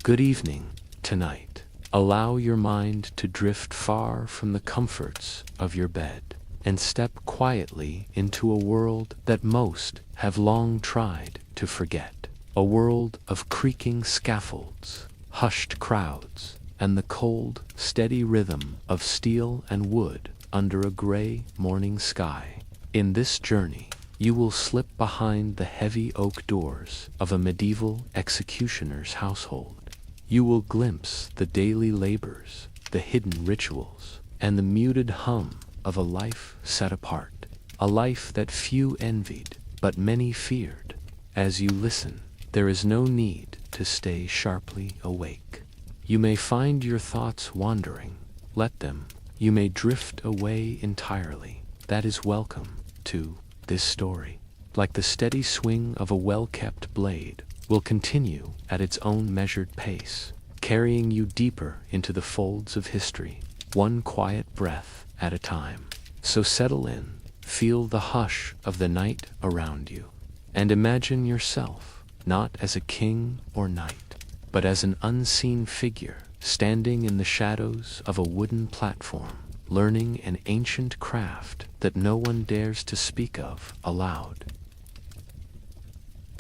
Good evening, tonight. Allow your mind to drift far from the comforts of your bed and step quietly into a world that most have long tried to forget. A world of creaking scaffolds, hushed crowds, and the cold, steady rhythm of steel and wood under a gray morning sky. In this journey, you will slip behind the heavy oak doors of a medieval executioner's household. You will glimpse the daily labors, the hidden rituals, and the muted hum of a life set apart. A life that few envied, but many feared. As you listen, there is no need to stay sharply awake. You may find your thoughts wandering. Let them. You may drift away entirely. That is welcome to this story. Like the steady swing of a well-kept blade, will continue at its own measured pace, carrying you deeper into the folds of history, one quiet breath at a time. So settle in, feel the hush of the night around you, and imagine yourself not as a king or knight, but as an unseen figure standing in the shadows of a wooden platform, learning an ancient craft that no one dares to speak of aloud.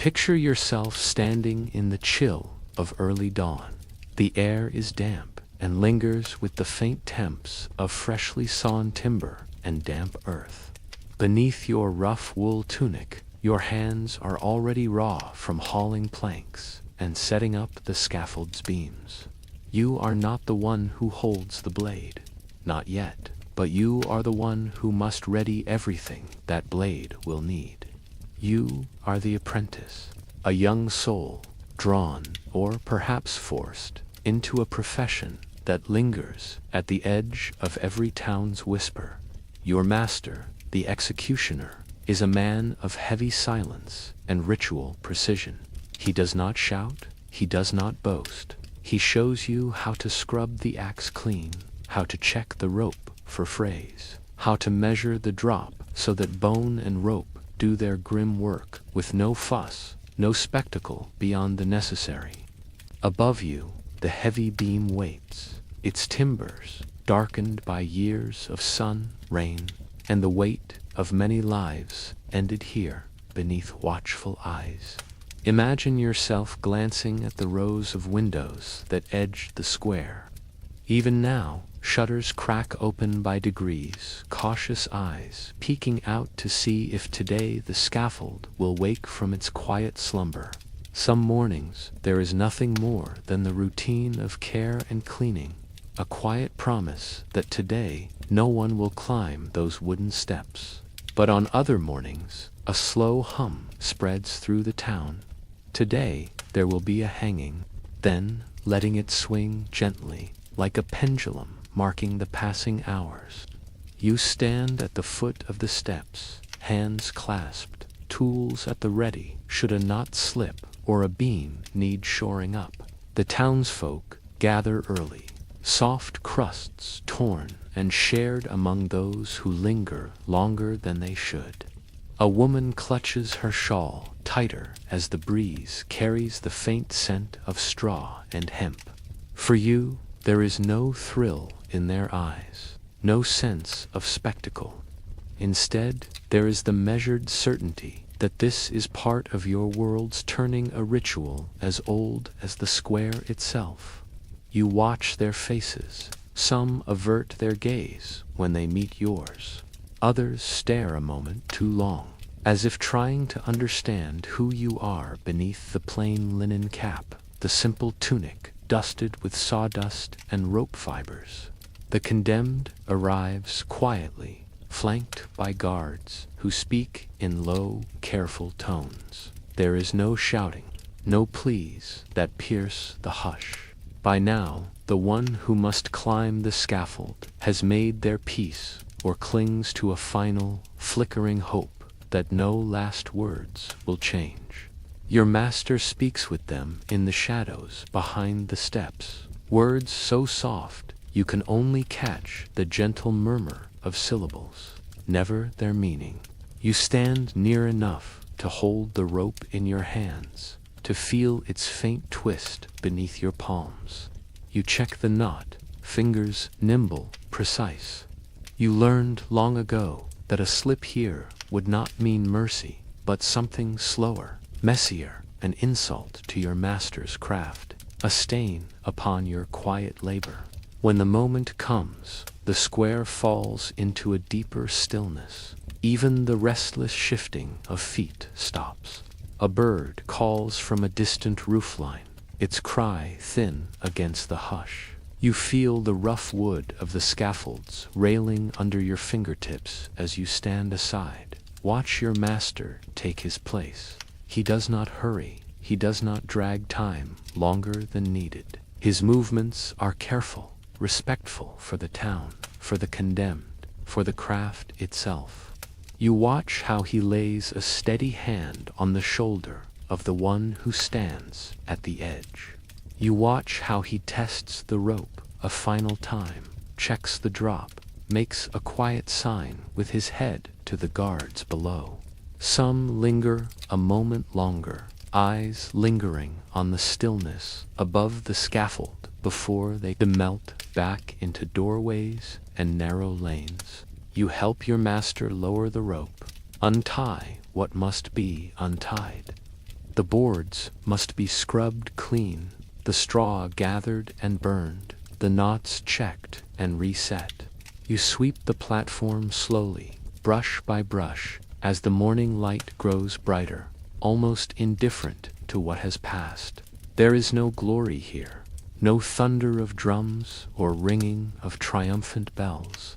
Picture yourself standing in the chill of early dawn. The air is damp and lingers with the faint temps of freshly sawn timber and damp earth. Beneath your rough wool tunic, your hands are already raw from hauling planks and setting up the scaffold's beams. You are not the one who holds the blade, not yet, but you are the one who must ready everything that blade will need. You are the apprentice, a young soul drawn, or perhaps forced, into a profession that lingers at the edge of every town's whisper. Your master, the executioner, is a man of heavy silence and ritual precision. He does not shout, he does not boast. He shows you how to scrub the axe clean, how to check the rope for frays, how to measure the drop so that bone and rope do their grim work with no fuss, no spectacle beyond the necessary. Above you, the heavy beam waits, its timbers darkened by years of sun, rain, and the weight of many lives ended here beneath watchful eyes. Imagine yourself glancing at the rows of windows that edge the square. Even now, shutters crack open by degrees, cautious eyes peeking out to see if today the scaffold will wake from its quiet slumber. Some mornings, there is nothing more than the routine of care and cleaning, a quiet promise that today no one will climb those wooden steps. But on other mornings, a slow hum spreads through the town. Today, there will be a hanging, then letting it swing gently, like a pendulum marking the passing hours. You stand at the foot of the steps, hands clasped, tools at the ready should a knot slip or a beam need shoring up. The townsfolk gather early, soft crusts torn and shared among those who linger longer than they should. A woman clutches her shawl tighter as the breeze carries the faint scent of straw and hemp. For you, there is no thrill in their eyes, no sense of spectacle. Instead, there is the measured certainty that this is part of your world's turning a ritual as old as the square itself. You watch their faces. Some avert their gaze when they meet yours. Others stare a moment too long, as if trying to understand who you are beneath the plain linen cap, the simple tunic dusted with sawdust and rope fibers. The condemned arrives quietly, flanked by guards who speak in low, careful tones. There is no shouting, no pleas that pierce the hush. By now, the one who must climb the scaffold has made their peace or clings to a final, flickering hope that no last words will change. Your master speaks with them in the shadows behind the steps, words so soft you can only catch the gentle murmur of syllables, never their meaning. You stand near enough to hold the rope in your hands, to feel its faint twist beneath your palms. You check the knot, fingers nimble, precise. You learned long ago that a slip here would not mean mercy, but something slower, messier, an insult to your master's craft, a stain upon your quiet labor. When the moment comes, the square falls into a deeper stillness. Even the restless shifting of feet stops. A bird calls from a distant roofline, its cry thin against the hush. You feel the rough wood of the scaffolds railing under your fingertips as you stand aside. Watch your master take his place. He does not hurry. He does not drag time longer than needed. His movements are careful, respectful for the town, for the condemned, for the craft itself. You watch how he lays a steady hand on the shoulder of the one who stands at the edge. You watch how he tests the rope a final time, checks the drop, makes a quiet sign with his head to the guards below. Some linger a moment longer, eyes lingering on the stillness above the scaffold before they melt back into doorways and narrow lanes. You help your master lower the rope, untie what must be untied. The boards must be scrubbed clean, the straw gathered and burned, the knots checked and reset. You sweep the platform slowly, brush by brush, as the morning light grows brighter, almost indifferent to what has passed. There is no glory here, no thunder of drums or ringing of triumphant bells.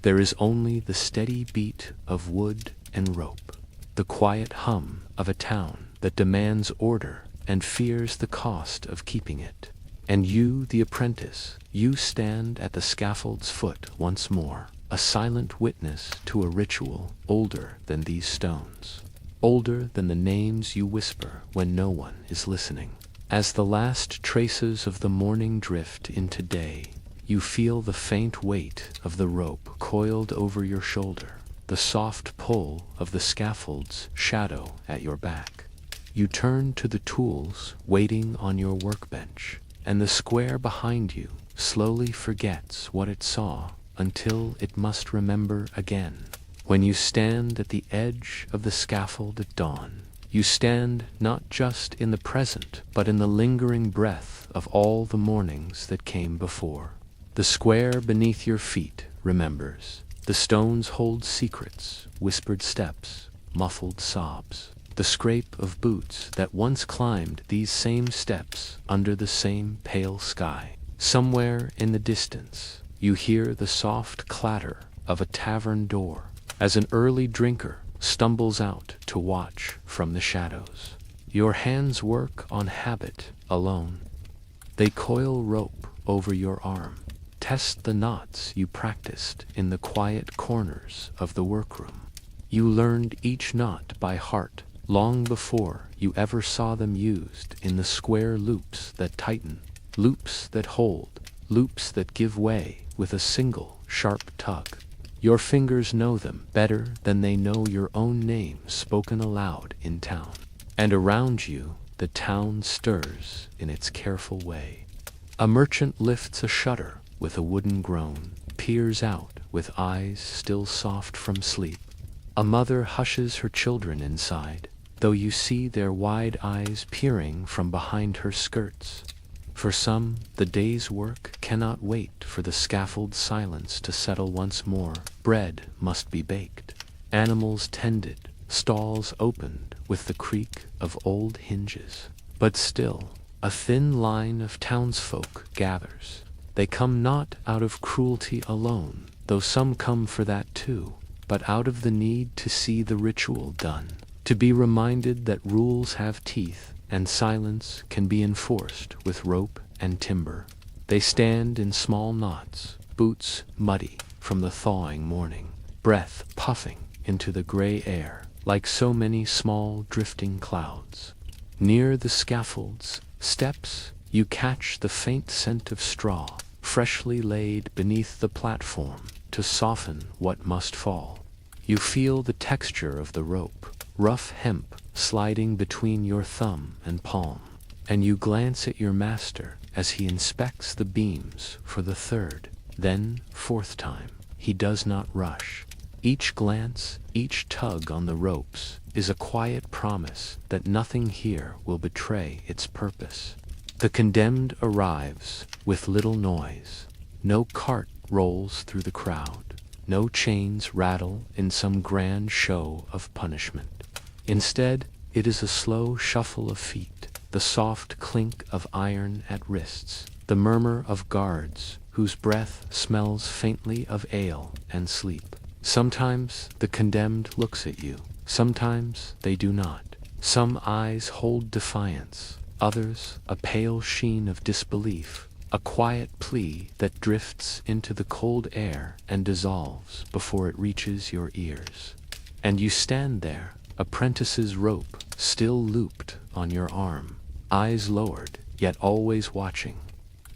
There is only the steady beat of wood and rope, the quiet hum of a town that demands order and fears the cost of keeping it. And you, the apprentice, you stand at the scaffold's foot once more, a silent witness to a ritual older than these stones, older than the names you whisper when no one is listening. As the last traces of the morning drift into day, you feel the faint weight of the rope coiled over your shoulder, the soft pull of the scaffold's shadow at your back. You turn to the tools waiting on your workbench, and the square behind you slowly forgets what it saw until it must remember again. When you stand at the edge of the scaffold at dawn, you stand not just in the present, but in the lingering breath of all the mornings that came before. The square beneath your feet remembers. The stones hold secrets, whispered steps, muffled sobs. The scrape of boots that once climbed these same steps under the same pale sky. Somewhere in the distance, you hear the soft clatter of a tavern door as an early drinker stumbles out to watch from the shadows. Your hands work on habit alone. They coil rope over your arm, test the knots you practiced in the quiet corners of the workroom. You learned each knot by heart long before you ever saw them used in the square loops that tighten, loops that hold, loops that give way with a single sharp tug. Your fingers know them better than they know your own name spoken aloud in town. And around you, the town stirs in its careful way. A merchant lifts a shutter with a wooden groan, peers out with eyes still soft from sleep. A mother hushes her children inside, though you see their wide eyes peering from behind her skirts. For some, the day's work cannot wait for the scaffold silence to settle once more. Bread must be baked, animals tended, stalls opened with the creak of old hinges. But still, a thin line of townsfolk gathers. They come not out of cruelty alone, though some come for that too, but out of the need to see the ritual done, to be reminded that rules have teeth and silence can be enforced with rope and timber. They stand in small knots, boots muddy from the thawing morning, breath puffing into the gray air like so many small drifting clouds. Near the scaffold's steps, you catch the faint scent of straw, freshly laid beneath the platform to soften what must fall. You feel the texture of the rope, rough hemp sliding between your thumb and palm, and you glance at your master as he inspects the beams for the third, then fourth time. He does not rush. Each glance, each tug on the ropes is a quiet promise that nothing here will betray its purpose. The condemned arrives with little noise. No cart rolls through the crowd. No chains rattle in some grand show of punishment. Instead, it is a slow shuffle of feet, the soft clink of iron at wrists, the murmur of guards whose breath smells faintly of ale and sleep. Sometimes the condemned looks at you, sometimes they do not. Some eyes hold defiance, others a pale sheen of disbelief, a quiet plea that drifts into the cold air and dissolves before it reaches your ears. And you stand there, apprentice's rope still looped on your arm, eyes lowered, yet always watching.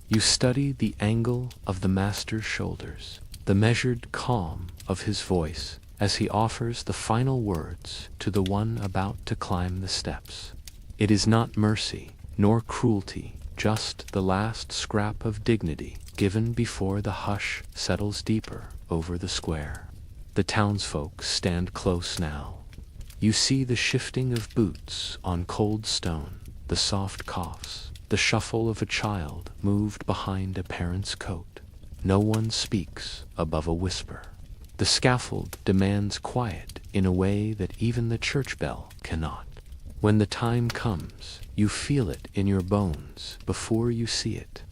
You study the angle of the master's shoulders, the measured calm of his voice as he offers the final words to the one about to climb the steps. It is not mercy, nor cruelty, just the last scrap of dignity given before the hush settles deeper over the square. The townsfolk stand close now. You see the shifting of boots on cold stone, the soft coughs, the shuffle of a child moved behind a parent's coat. No one speaks above a whisper. The scaffold demands quiet in a way that even the church bell cannot. When the time comes, you feel it in your bones before you see it.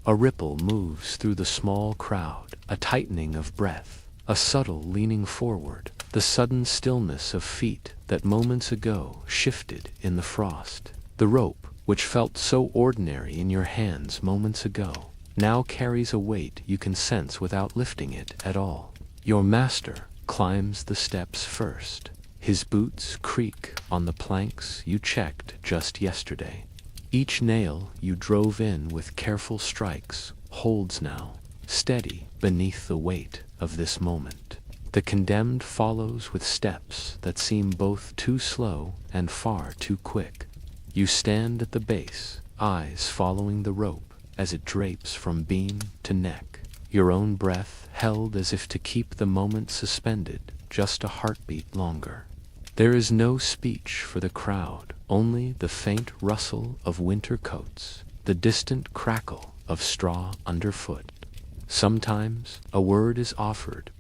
A ripple moves through the small crowd, a tightening of breath, a subtle leaning forward, the sudden stillness of feet that moments ago shifted in the frost. The rope, which felt so ordinary in your hands moments ago, now carries a weight you can sense without lifting it at all. Your master climbs the steps first. His boots creak on the planks you checked just yesterday. Each nail you drove in with careful strikes holds now, steady beneath the weight of this moment. The condemned follows with steps that seem both too slow and far too quick. You stand at the base, eyes following the rope as it drapes from beam to neck, your own breath held as if to keep the moment suspended just a heartbeat longer. There is no speech for the crowd, only the faint rustle of winter coats, the distant crackle of straw underfoot. Sometimes a word is offered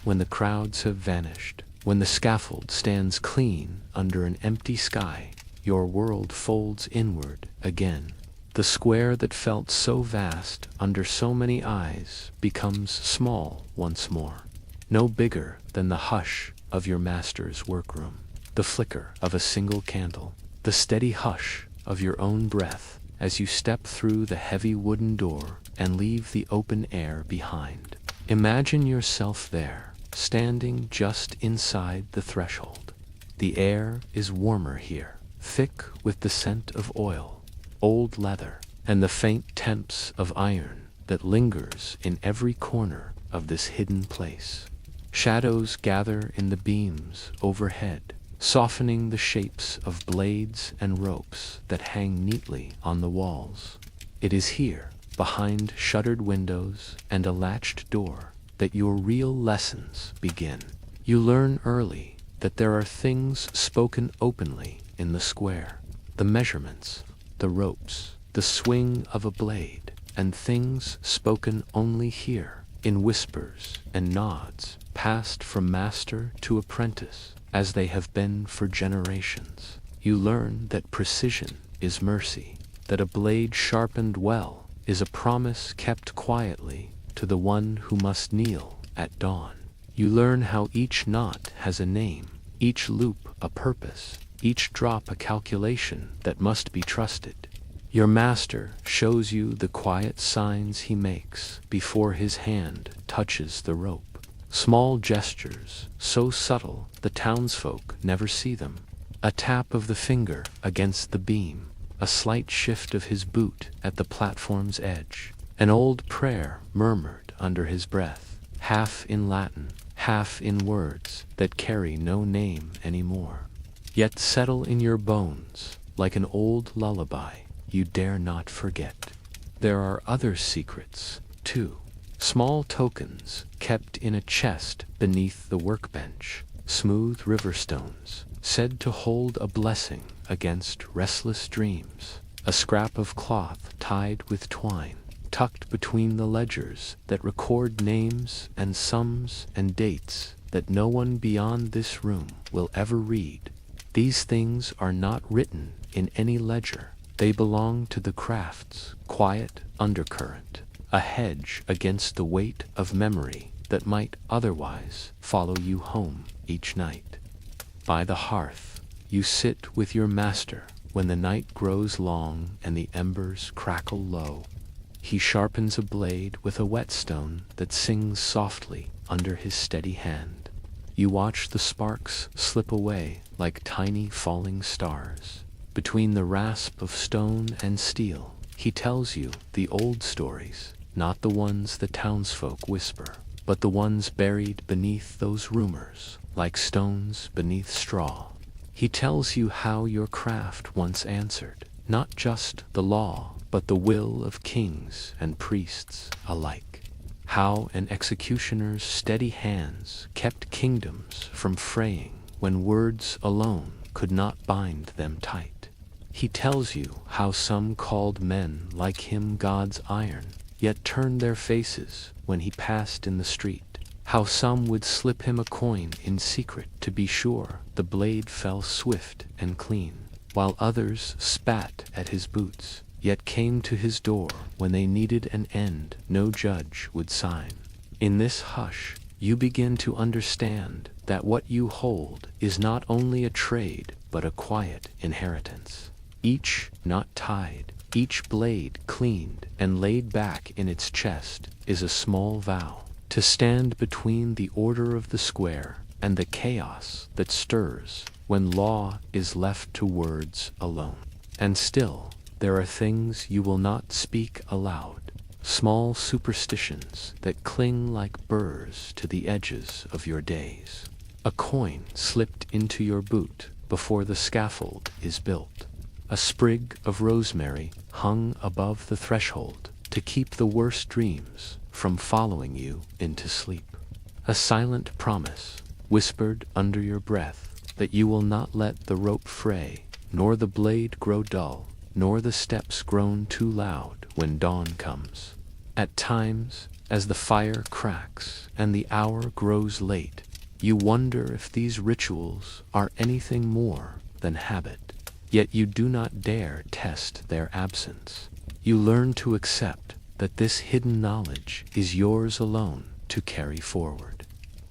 when the crowds have vanished, when the scaffold stands clean under an empty sky. Your world folds inward again. The square that felt so vast under so many eyes becomes small once more, no bigger than the hush of your master's workroom, the flicker of a single candle, the steady hush of your own breath as you step through the heavy wooden door and leave the open air behind. Imagine yourself there, standing just inside the threshold. The air is warmer here, thick with the scent of oil, old leather, and the faint temps of iron that lingers in every corner of this hidden place. Shadows gather in the beams overhead, softening the shapes of blades and ropes that hang neatly on the walls. It is here, behind shuttered windows and a latched door, that your real lessons begin. You learn early that there are things spoken openly in the square, the measurements, the ropes, the swing of a blade, and things spoken only here, in whispers and nods, passed from master to apprentice, as they have been for generations. You learn that precision is mercy, that a blade sharpened well is a promise kept quietly to the one who must kneel at dawn. You learn how each knot has a name, each loop a purpose, each drop a calculation that must be trusted. Your master shows you the quiet signs he makes before his hand touches the rope. Small gestures, so subtle the townsfolk never see them. A tap of the finger against the beam, a slight shift of his boot at the platform's edge, an old prayer murmured under his breath, half in Latin, half in words that carry no name anymore. yet settle in your bones like an old lullaby you dare not forget. There are other secrets, too. Small tokens kept in a chest beneath the workbench, smooth river stones, said to hold a blessing against restless dreams, a scrap of cloth tied with twine, tucked between the ledgers that record names and sums and dates that no one beyond this room will ever read. These things are not written in any ledger. They belong to the craft's quiet undercurrent, a hedge against the weight of memory that might otherwise follow you home each night. By the hearth, you sit with your master when the night grows long and the embers crackle low. He sharpens a blade with a whetstone that sings softly under his steady hand. You watch the sparks slip away like tiny falling stars. Between the rasp of stone and steel, he tells you the old stories, not the ones the townsfolk whisper, but the ones buried beneath those rumors, like stones beneath straw. He tells you how your craft once answered, not just the law, but the will of kings and priests alike. How an executioner's steady hands kept kingdoms from fraying when words alone could not bind them tight. He tells you how some called men like him God's iron, yet turned their faces when he passed in the street. How some would slip him a coin in secret to be sure the blade fell swift and clean, while others spat at his boots, yet came to his door when they needed an end no judge would sign. In this hush, you begin to understand that what you hold is not only a trade, but a quiet inheritance. Each knot tied, each blade cleaned and laid back in its chest is a small vow to stand between the order of the square and the chaos that stirs when law is left to words alone. And still, there are things you will not speak aloud, small superstitions that cling like burrs to the edges of your days. A coin slipped into your boot before the scaffold is built. A sprig of rosemary hung above the threshold to keep the worst dreams from following you into sleep. A silent promise, whispered under your breath, that you will not let the rope fray, nor the blade grow dull, nor the steps groan too loud when dawn comes. At times, as the fire cracks and the hour grows late, you wonder if these rituals are anything more than habit. Yet you do not dare test their absence. You learn to accept that this hidden knowledge is yours alone to carry forward.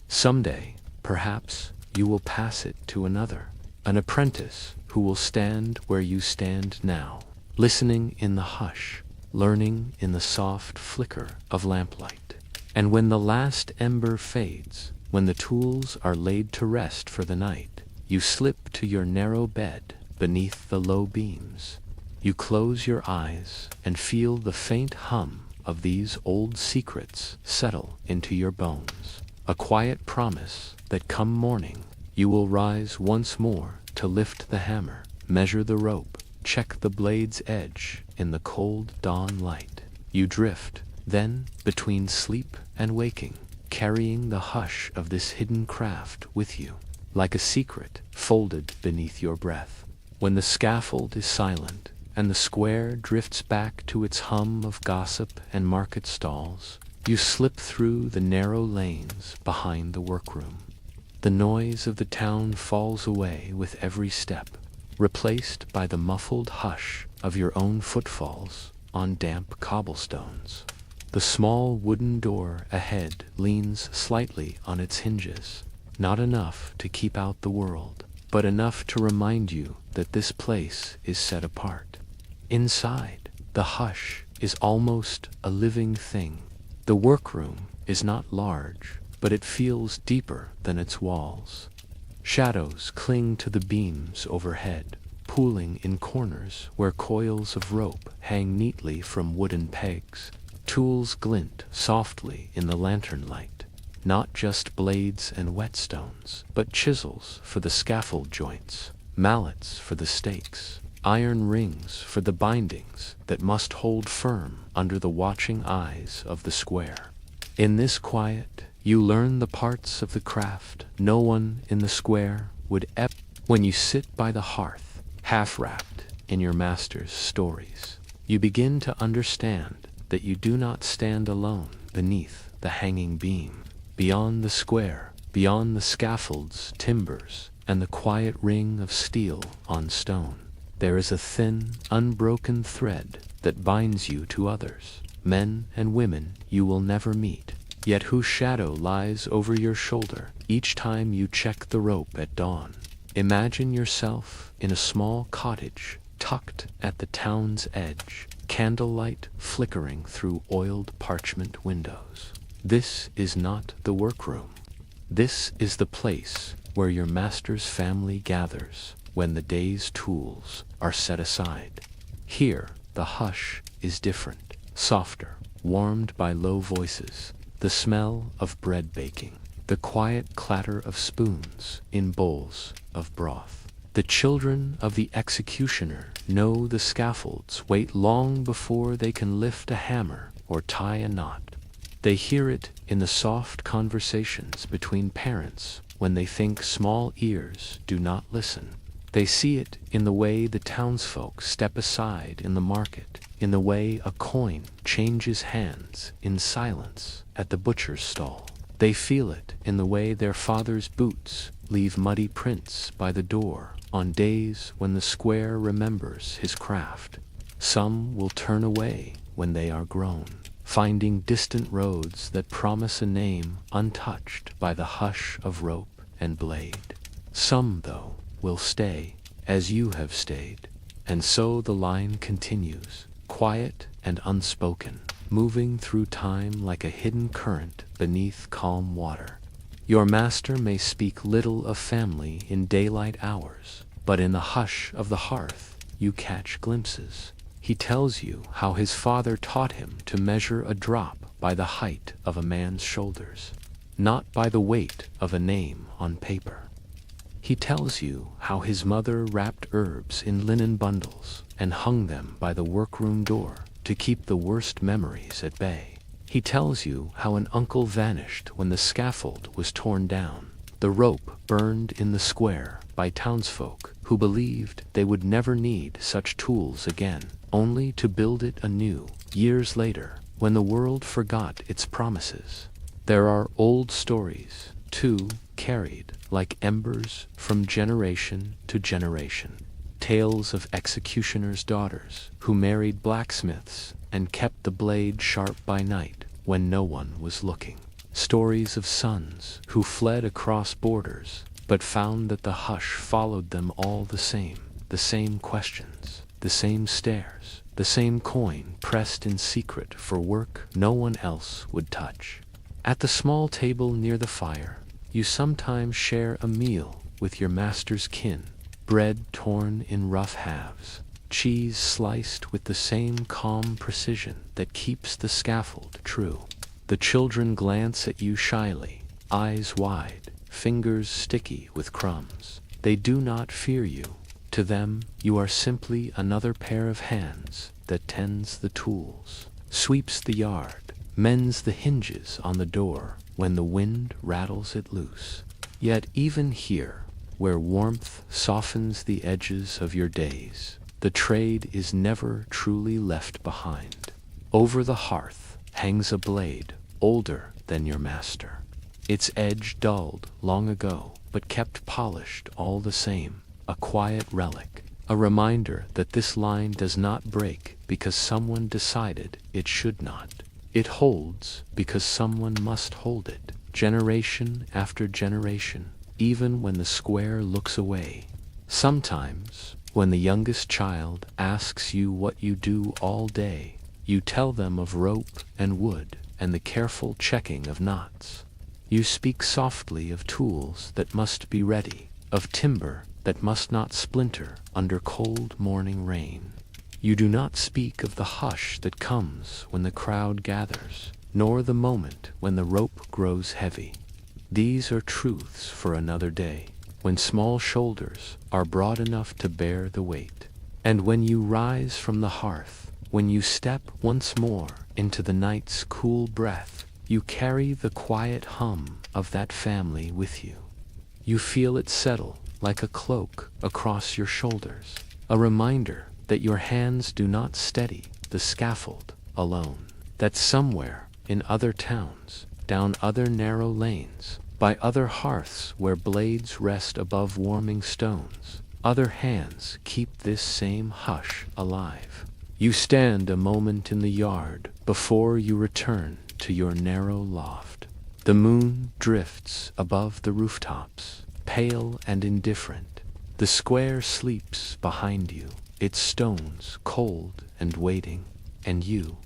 Someday, perhaps, you will pass it to another, an apprentice who will stand where you stand now, listening in the hush, learning in the soft flicker of lamplight. And when the last ember fades, when the tools are laid to rest for the night, you slip to your narrow bed beneath the low beams. You close your eyes and feel the faint hum of these old secrets settle into your bones, a quiet promise that come morning you will rise once more to lift the hammer, measure the rope, check the blade's edge in the cold dawn light. You drift, then, between sleep and waking, carrying the hush of this hidden craft with you, like a secret folded beneath your breath. When the scaffold is silent, and the square drifts back to its hum of gossip and market stalls, you slip through the narrow lanes behind the workroom. The noise of the town falls away with every step, replaced by the muffled hush of your own footfalls on damp cobblestones. The small wooden door ahead leans slightly on its hinges, not enough to keep out the world, but enough to remind you that this place is set apart. Inside, the hush is almost a living thing. The workroom is not large, but it feels deeper than its walls. Shadows cling to the beams overhead, pooling in corners where coils of rope hang neatly from wooden pegs. Tools glint softly in the lantern light, not just blades and whetstones, but chisels for the scaffold joints, mallets for the stakes, iron rings for the bindings that must hold firm under the watching eyes of the square. In this quiet, you learn the parts of the craft no one in the square would ever. When you sit by the hearth, half wrapped in your master's stories, you begin to understand that you do not stand alone beneath the hanging beam. Beyond the square, beyond the scaffold's timbers, and the quiet ring of steel on stone, there is a thin, unbroken thread that binds you to others, men and women you will never meet, yet whose shadow lies over your shoulder each time you check the rope at dawn. Imagine yourself in a small cottage tucked at the town's edge, candlelight flickering through oiled parchment windows. This is not the workroom. This is the place where your master's family gathers when the day's tools are set aside. Here, the hush is different, softer, warmed by low voices, the smell of bread baking, the quiet clatter of spoons in bowls of broth. The children of the executioner know the scaffolds wait long before they can lift a hammer or tie a knot. They hear it in the soft conversations between parents when they think small ears do not listen. They see it in the way the townsfolk step aside in the market, in the way a coin changes hands in silence at the butcher's stall. They feel it in the way their father's boots leave muddy prints by the door on days when the square remembers his craft. Some will turn away when they are grown, finding distant roads that promise a name untouched by the hush of rope and blade. Some, though, will stay as you have stayed, and so the line continues, quiet and unspoken, moving through time like a hidden current beneath calm water. Your master may speak little of family in daylight hours, but in the hush of the hearth you catch glimpses. He tells you how his father taught him to measure a drop by the height of a man's shoulders, not by the weight of a name on paper. He tells you how his mother wrapped herbs in linen bundles and hung them by the workroom door to keep the worst memories at bay. He tells you how an uncle vanished when the scaffold was torn down, the rope burned in the square by townsfolk who believed they would never need such tools again, only to build it anew years later when the world forgot its promises. There are old stories, too, carried like embers from generation to generation. Tales of executioners' daughters who married blacksmiths and kept the blade sharp by night when no one was looking. Stories of sons who fled across borders but found that the hush followed them all the same questions, the same stares, the same coin pressed in secret for work no one else would touch. At the small table near the fire, you sometimes share a meal with your master's kin, bread torn in rough halves, cheese sliced with the same calm precision that keeps the scaffold true. The children glance at you shyly, eyes wide, fingers sticky with crumbs. They do not fear you. To them, you are simply another pair of hands that tends the tools, sweeps the yard, mends the hinges on the door when the wind rattles it loose. Yet even here, where warmth softens the edges of your days, the trade is never truly left behind. Over the hearth hangs a blade older than your master, its edge dulled long ago but kept polished all the same, a quiet relic, a reminder that this line does not break because someone decided it should not. It holds because someone must hold it, generation after generation, even when the square looks away. Sometimes, when the youngest child asks you what you do all day, you tell them of rope and wood and the careful checking of knots. You speak softly of tools that must be ready, of timber that must not splinter under cold morning rain. You do not speak of the hush that comes when the crowd gathers, nor the moment when the rope grows heavy. These are truths for another day, when small shoulders are broad enough to bear the weight. And when you rise from the hearth, when you step once more into the night's cool breath, you carry the quiet hum of that family with you. You feel it settle like a cloak across your shoulders, a reminder that your hands do not steady the scaffold alone, that somewhere in other towns, down other narrow lanes, by other hearths where blades rest above warming stones, other hands keep this same hush alive. You stand a moment in the yard before you return to your narrow loft. The moon drifts above the rooftops, pale and indifferent. The square sleeps behind you, its stones cold and waiting, and you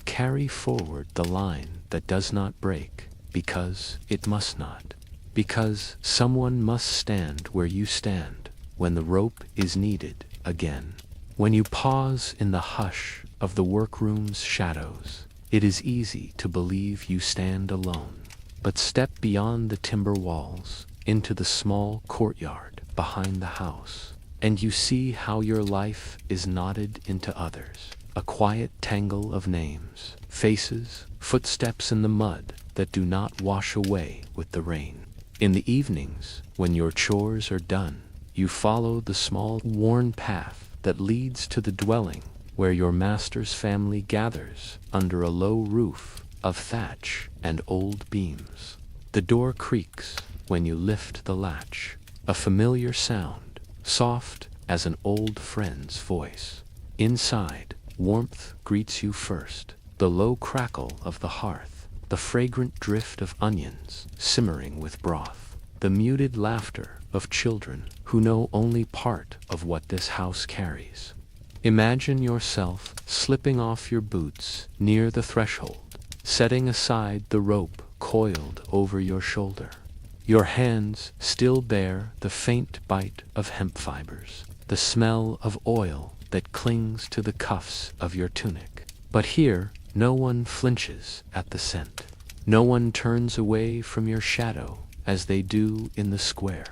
carry forward the line that does not break, because it must not, because someone must stand where you stand when the rope is needed again. When you pause in the hush of the workroom's shadows, it is easy to believe you stand alone. But step beyond the timber walls into the small courtyard behind the house, and you see how your life is knotted into others, a quiet tangle of names, faces, footsteps in the mud that do not wash away with the rain. In the evenings, when your chores are done, you follow the small worn path that leads to the dwelling where your master's family gathers under a low roof of thatch and old beams. The door creaks when you lift the latch, a familiar sound, soft as an old friend's voice. Inside, warmth greets you first, the low crackle of the hearth, the fragrant drift of onions simmering with broth, the muted laughter of children who know only part of what this house carries. Imagine yourself slipping off your boots near the threshold, setting aside the rope coiled over your shoulder. Your hands still bear the faint bite of hemp fibers, the smell of oil that clings to the cuffs of your tunic. But here, no one flinches at the scent. No one turns away from your shadow as they do in the square.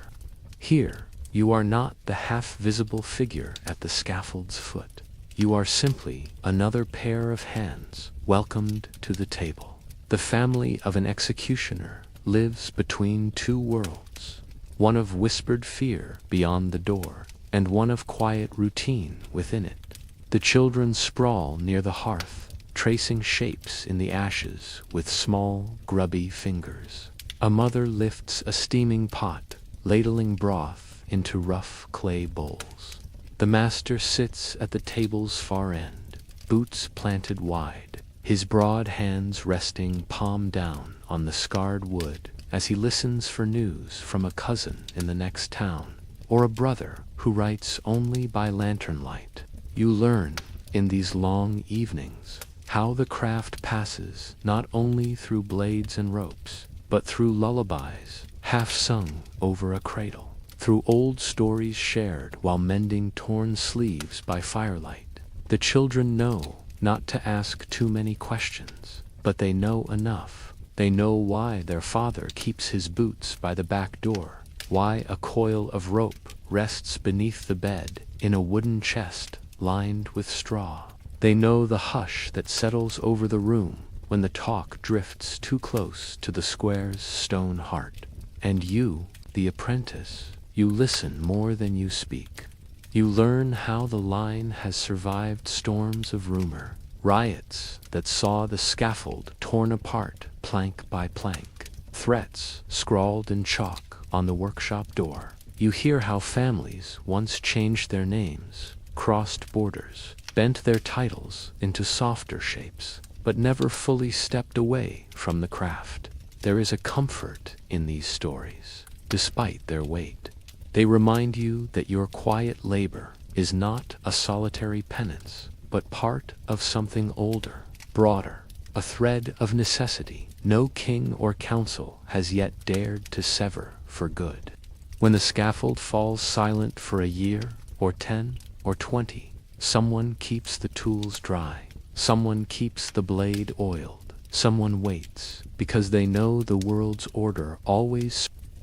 Here, you are not the half-visible figure at the scaffold's foot. You are simply another pair of hands welcomed to the table. The family of an executioner lives between two worlds, one of whispered fear beyond the door, and one of quiet routine within it. The children sprawl near the hearth, tracing shapes in the ashes with small, grubby fingers. A mother lifts a steaming pot, ladling broth into rough clay bowls. The master sits at the table's far end, boots planted wide, his broad hands resting palm down on the scarred wood as he listens for news from a cousin in the next town, or a brother who writes only by lantern light. You learn, in these long evenings, how the craft passes not only through blades and ropes, but through lullabies half sung over a cradle, through old stories shared while mending torn sleeves by firelight. The children know not to ask too many questions, but they know enough. They know why their father keeps his boots by the back door, why a coil of rope rests beneath the bed in a wooden chest lined with straw. They know the hush that settles over the room when the talk drifts too close to the square's stone heart. And you, the apprentice, you listen more than you speak. You learn how the line has survived storms of rumor, riots that saw the scaffold torn apart plank by plank, threats scrawled in chalk on the workshop door. You hear how families once changed their names, crossed borders, bent their titles into softer shapes, but never fully stepped away from the craft. There is a comfort in these stories, despite their weight. They remind you that your quiet labor is not a solitary penance, but part of something older, broader, a thread of necessity no king or council has yet dared to sever for good. When the scaffold falls silent for a year, or 10, or 20, someone keeps the tools dry, someone keeps the blade oiled, someone waits, because they know the world's order always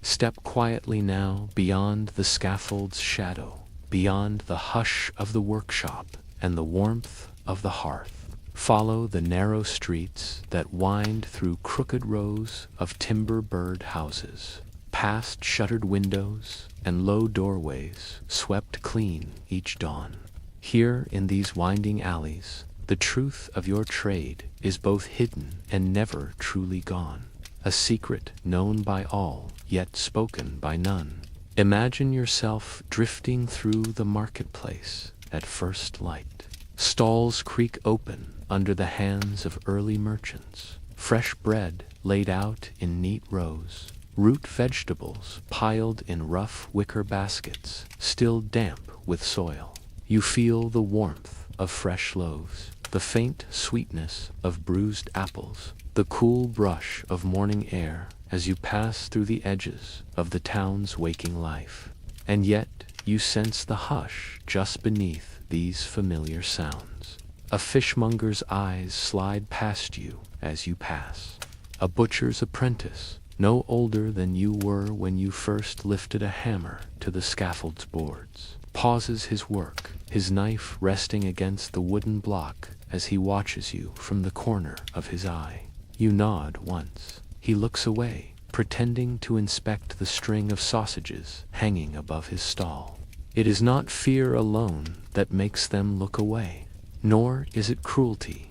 Step quietly now beyond the scaffold's shadow, beyond the hush of the workshop and the warmth of the hearth. Follow the narrow streets that wind through crooked rows of timber-bird houses, past shuttered windows and low doorways swept clean each dawn. Here in these winding alleys, the truth of your trade is both hidden and never truly gone, a secret known by all, yet spoken by none. Imagine yourself drifting through the marketplace at first light. Stalls creak open under the hands of early merchants, fresh bread laid out in neat rows, root vegetables piled in rough wicker baskets, still damp with soil. You feel the warmth of fresh loaves, the faint sweetness of bruised apples, the cool brush of morning air as you pass through the edges of the town's waking life. And yet you sense the hush just beneath these familiar sounds. A fishmonger's eyes slide past you as you pass. A butcher's apprentice, no older than you were when you first lifted a hammer to the scaffold's boards, pauses his work, his knife resting against the wooden block as he watches you from the corner of his eye. You nod once. He looks away, pretending to inspect the string of sausages hanging above his stall. It is not fear alone that makes them look away, nor is it cruelty.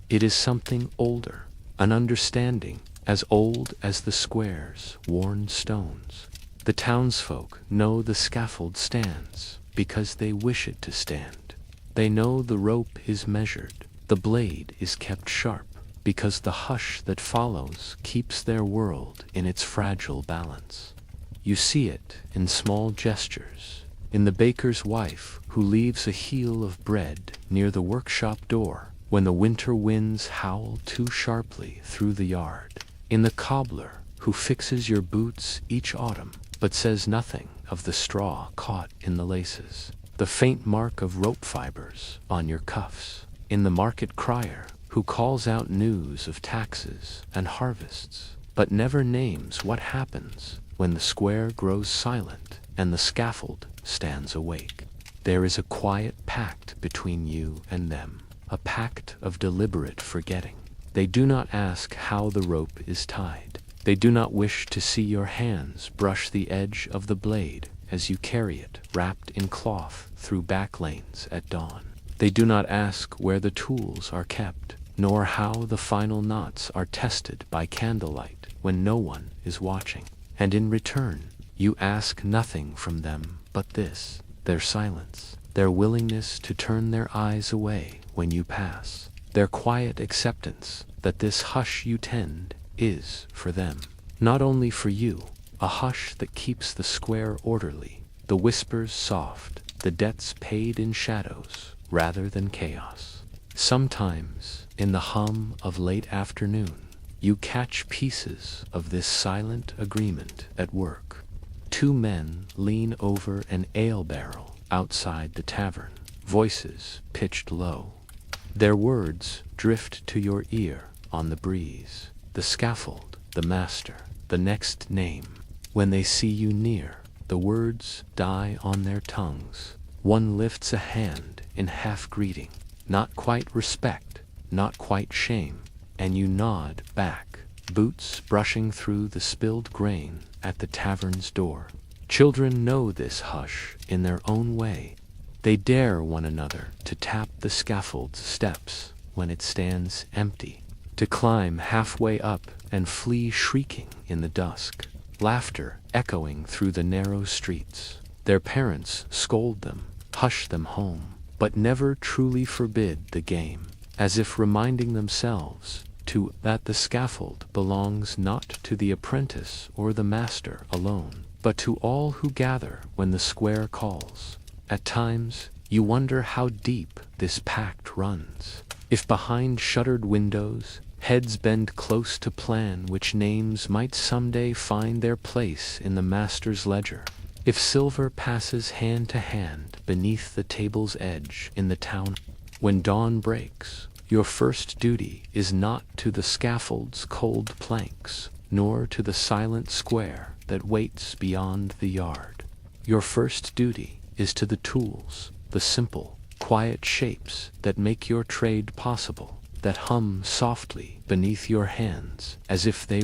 It is something older, an understanding as old as the square's worn stones. The townsfolk know the scaffold stands because they wish it to stand. They know the rope is measured, the blade is kept sharp, because the hush that follows keeps their world in its fragile balance. You see it in small gestures, in the baker's wife who leaves a heel of bread near the workshop door when the winter winds howl too sharply through the yard, in the cobbler who fixes your boots each autumn but says nothing of the straw caught in the laces, the faint mark of rope fibers on your cuffs, in the market crier who calls out news of taxes and harvests, but never names what happens when the square grows silent and the scaffold stands awake. There is a quiet pact between you and them, a pact of deliberate forgetting. They do not ask how the rope is tied. They do not wish to see your hands brush the edge of the blade as you carry it wrapped in cloth through back lanes at dawn. They do not ask where the tools are kept, nor how the final knots are tested by candlelight when no one is watching. And in return, you ask nothing from them but this, their silence, their willingness to turn their eyes away when you pass, their quiet acceptance that this hush you tend is for them, not only for you, a hush that keeps the square orderly, the whispers soft, the debts paid in shadows rather than chaos. Sometimes, in the hum of late afternoon, you catch pieces of this silent agreement at work. Two men lean over an ale barrel outside the tavern, voices pitched low. Their words drift to your ear on the breeze. The scaffold, the master, the next name. When they see you near, the words die on their tongues. One lifts a hand in half greeting, not quite respect, not quite shame, and you nod back, boots brushing through the spilled grain at the tavern's door. Children know this hush in their own way. They dare one another to tap the scaffold's steps when it stands empty, to climb halfway up and flee shrieking in the dusk, laughter echoing through the narrow streets. Their parents scold them, hush them home, but never truly forbid the game, as if reminding themselves that the scaffold belongs not to the apprentice or the master alone, but to all who gather when the square calls. At times, you wonder how deep this pact runs. If behind shuttered windows, heads bend close to plan which names might someday find their place in the master's ledger. If silver passes hand to hand beneath the table's edge in the town, when dawn breaks, your first duty is not to the scaffold's cold planks, nor to the silent square, that waits beyond the yard. Your first duty is to the tools, the simple, quiet shapes that make your trade possible, that hum softly beneath your hands as if they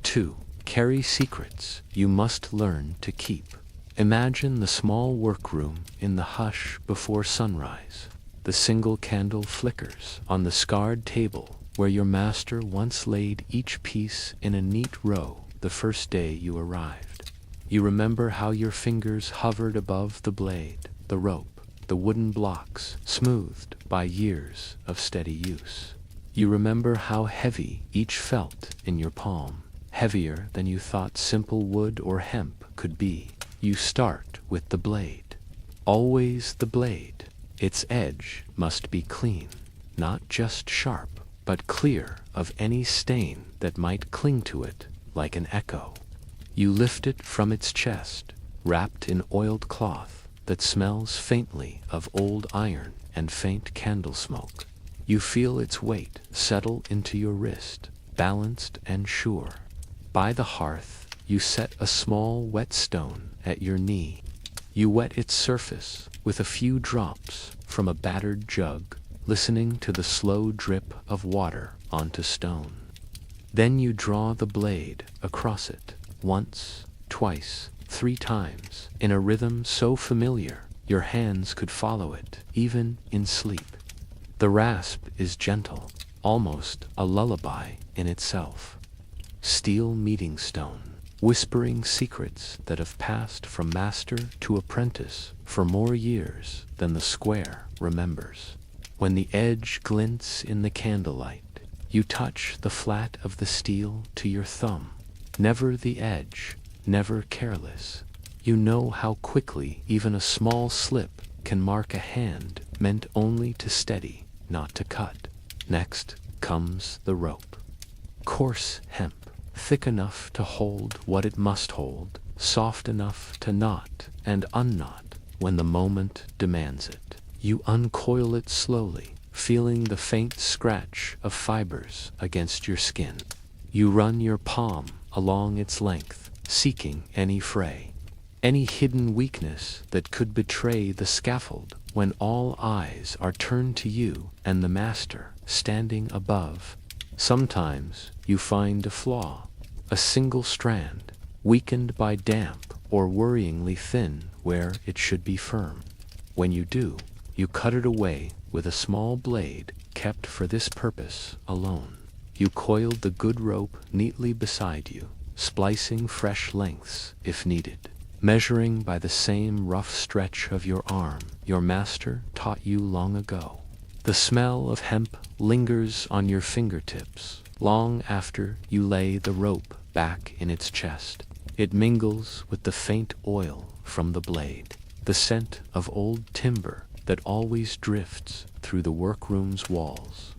2. Carry secrets you must learn to keep. Imagine the small workroom in the hush before sunrise. The single candle flickers on the scarred table where your master once laid each piece in a neat row the first day you arrived. You remember how your fingers hovered above the blade, the rope, the wooden blocks, smoothed by years of steady use. You remember how heavy each felt in your palm, heavier than you thought simple wood or hemp could be. You start with the blade. Always the blade. Its edge must be clean, not just sharp, but clear of any stain that might cling to it like an echo. You lift it from its chest, wrapped in oiled cloth that smells faintly of old iron and faint candle smoke. You feel its weight settle into your wrist, balanced and sure. By the hearth, you set a small wet stone at your knee. You wet its surface with a few drops from a battered jug, listening to the slow drip of water onto stone. Then you draw the blade across it, once, twice, 3 times, in a rhythm so familiar your hands could follow it, even in sleep. The rasp is gentle, almost a lullaby in itself. Steel meeting stone, whispering secrets that have passed from master to apprentice for more years than the square remembers. When the edge glints in the candlelight, you touch the flat of the steel to your thumb. Never the edge, never careless. You know how quickly even a small slip can mark a hand meant only to steady, not to cut. Next comes the rope. Coarse hemp, thick enough to hold what it must hold, soft enough to knot and unknot when the moment demands it. You uncoil it slowly, feeling the faint scratch of fibers against your skin. You run your palm along its length, seeking any fray, any hidden weakness that could betray the scaffold when all eyes are turned to you and the master standing above. Sometimes you find a flaw, a single strand, weakened by damp or worryingly thin where it should be firm. When you do, you cut it away with a small blade kept for this purpose alone. You coiled the good rope neatly beside you, splicing fresh lengths if needed, measuring by the same rough stretch of your arm your master taught you long ago. The smell of hemp lingers on your fingertips long after you lay the rope back in its chest. It mingles with the faint oil from the blade, the scent of old timber that always drifts through the workroom's walls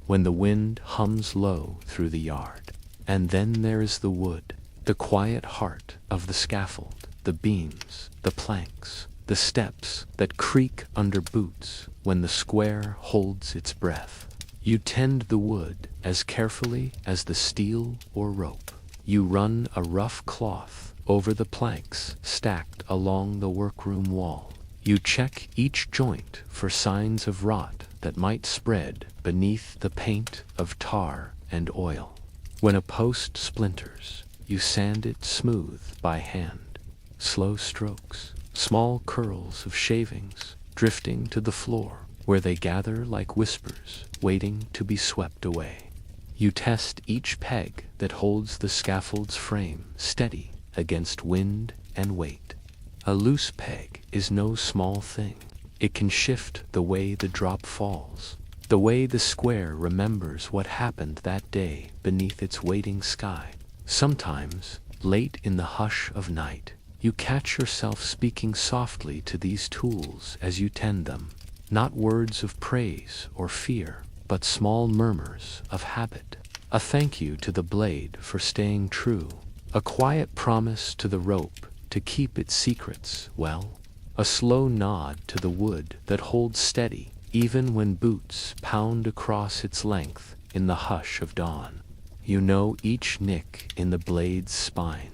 when the wind hums low through the yard. And then there is the wood, the quiet heart of the scaffold, the beams, the planks, the steps that creak under boots when the square holds its breath. You tend the wood as carefully as the steel or rope. You run a rough cloth over the planks stacked along the workroom wall. You check each joint for signs of rot that might spread beneath the paint of tar and oil. When a post splinters, you sand it smooth by hand. Slow strokes, small curls of shavings drifting to the floor where they gather like whispers waiting to be swept away. You test each peg that holds the scaffold's frame steady against wind and weight. A loose peg is no small thing. It can shift the way the drop falls, the way the square remembers what happened that day beneath its waiting sky. Sometimes, late in the hush of night, you catch yourself speaking softly to these tools as you tend them, not words of praise or fear, but small murmurs of habit. A thank you to the blade for staying true, a quiet promise to the rope to keep its secrets well, a slow nod to the wood that holds steady even when boots pound across its length in the hush of dawn. You know each nick in the blade's spine.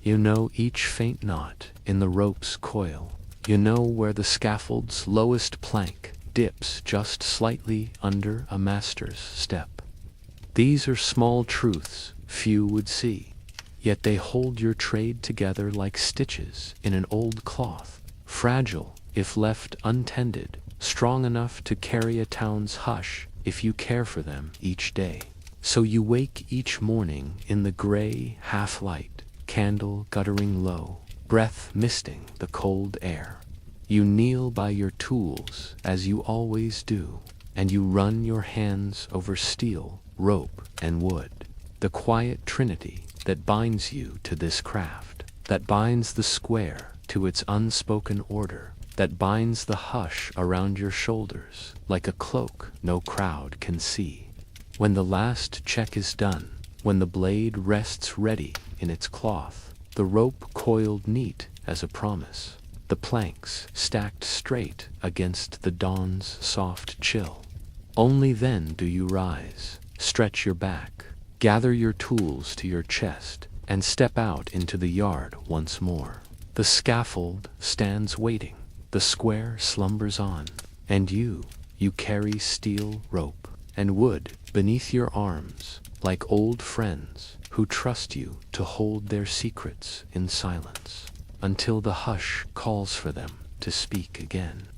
You know each faint knot in the rope's coil. You know where the scaffold's lowest plank dips just slightly under a master's step. These are small truths few would see, yet they hold your trade together like stitches in an old cloth, fragile if left untended, strong enough to carry a town's hush if you care for them each day. So you wake each morning in the gray half-light, candle guttering low, breath misting the cold air. You kneel by your tools as you always do, and you run your hands over steel, rope, and wood, the quiet trinity that binds you to this craft, that binds the square to its unspoken order, that binds the hush around your shoulders like a cloak no crowd can see. When the last check is done, when the blade rests ready in its cloth, the rope coiled neat as a promise, the planks stacked straight against the dawn's soft chill, only then do you rise, stretch your back, gather your tools to your chest, and step out into the yard once more. The scaffold stands waiting, the square slumbers on, and you carry steel, rope, and wood beneath your arms like old friends who trust you to hold their secrets in silence until the hush calls for them to speak again.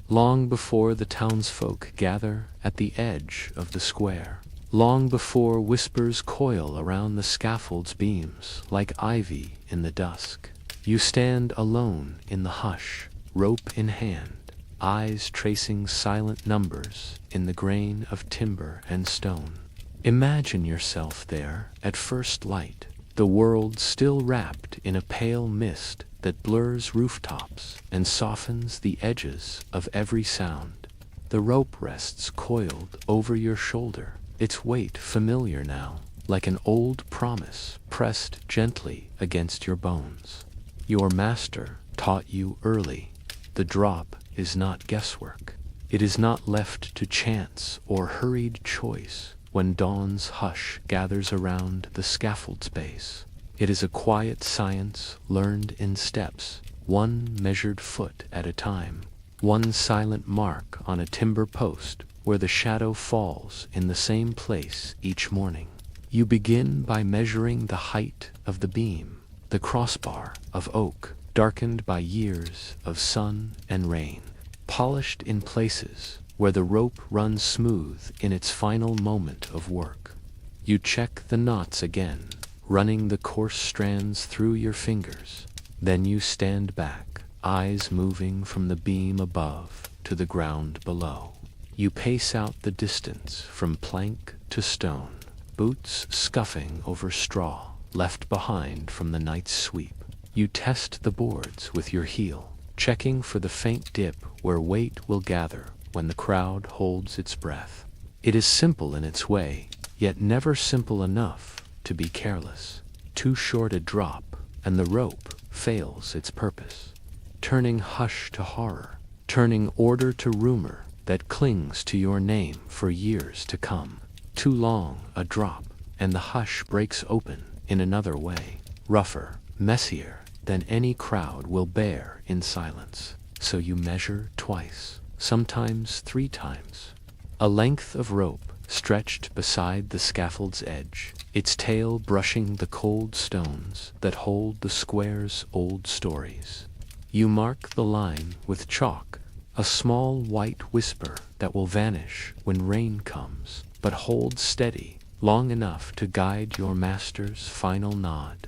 Long before the townsfolk gather at the edge of the square, long before whispers coil around the scaffold's beams like ivy in the dusk, you stand alone in the hush, rope in hand, eyes tracing silent numbers in the grain of timber and stone. Imagine yourself there at first light, the world still wrapped in a pale mist that blurs rooftops and softens the edges of every sound. The rope rests coiled over your shoulder, its weight familiar now, like an old promise pressed gently against your bones. Your master taught you early, the drop is not guesswork. It is not left to chance or hurried choice when dawn's hush gathers around the scaffold's base. It is a quiet science learned in steps, one measured foot at a time, one silent mark on a timber post where the shadow falls in the same place each morning. You begin by measuring the height of the beam, the crossbar of oak, darkened by years of sun and rain, polished in places where the rope runs smooth in its final moment of work. You check the knots again, running the coarse strands through your fingers. Then you stand back, eyes moving from the beam above to the ground below. You pace out the distance from plank to stone, boots scuffing over straw left behind from the night's sweep. You test the boards with your heel, checking for the faint dip where weight will gather when the crowd holds its breath. It is simple in its way, yet never simple enough to be careless. Too short a drop, and the rope fails its purpose, turning hush to horror, turning order to rumor that clings to your name for years to come. Too long a drop, and the hush breaks open in another way, rougher, messier than any crowd will bear in silence. So you measure twice, sometimes 3 times. A length of rope stretched beside the scaffold's edge, its tail brushing the cold stones that hold the square's old stories. You mark the line with chalk, a small white whisper that will vanish when rain comes, but hold steady long enough to guide your master's final nod.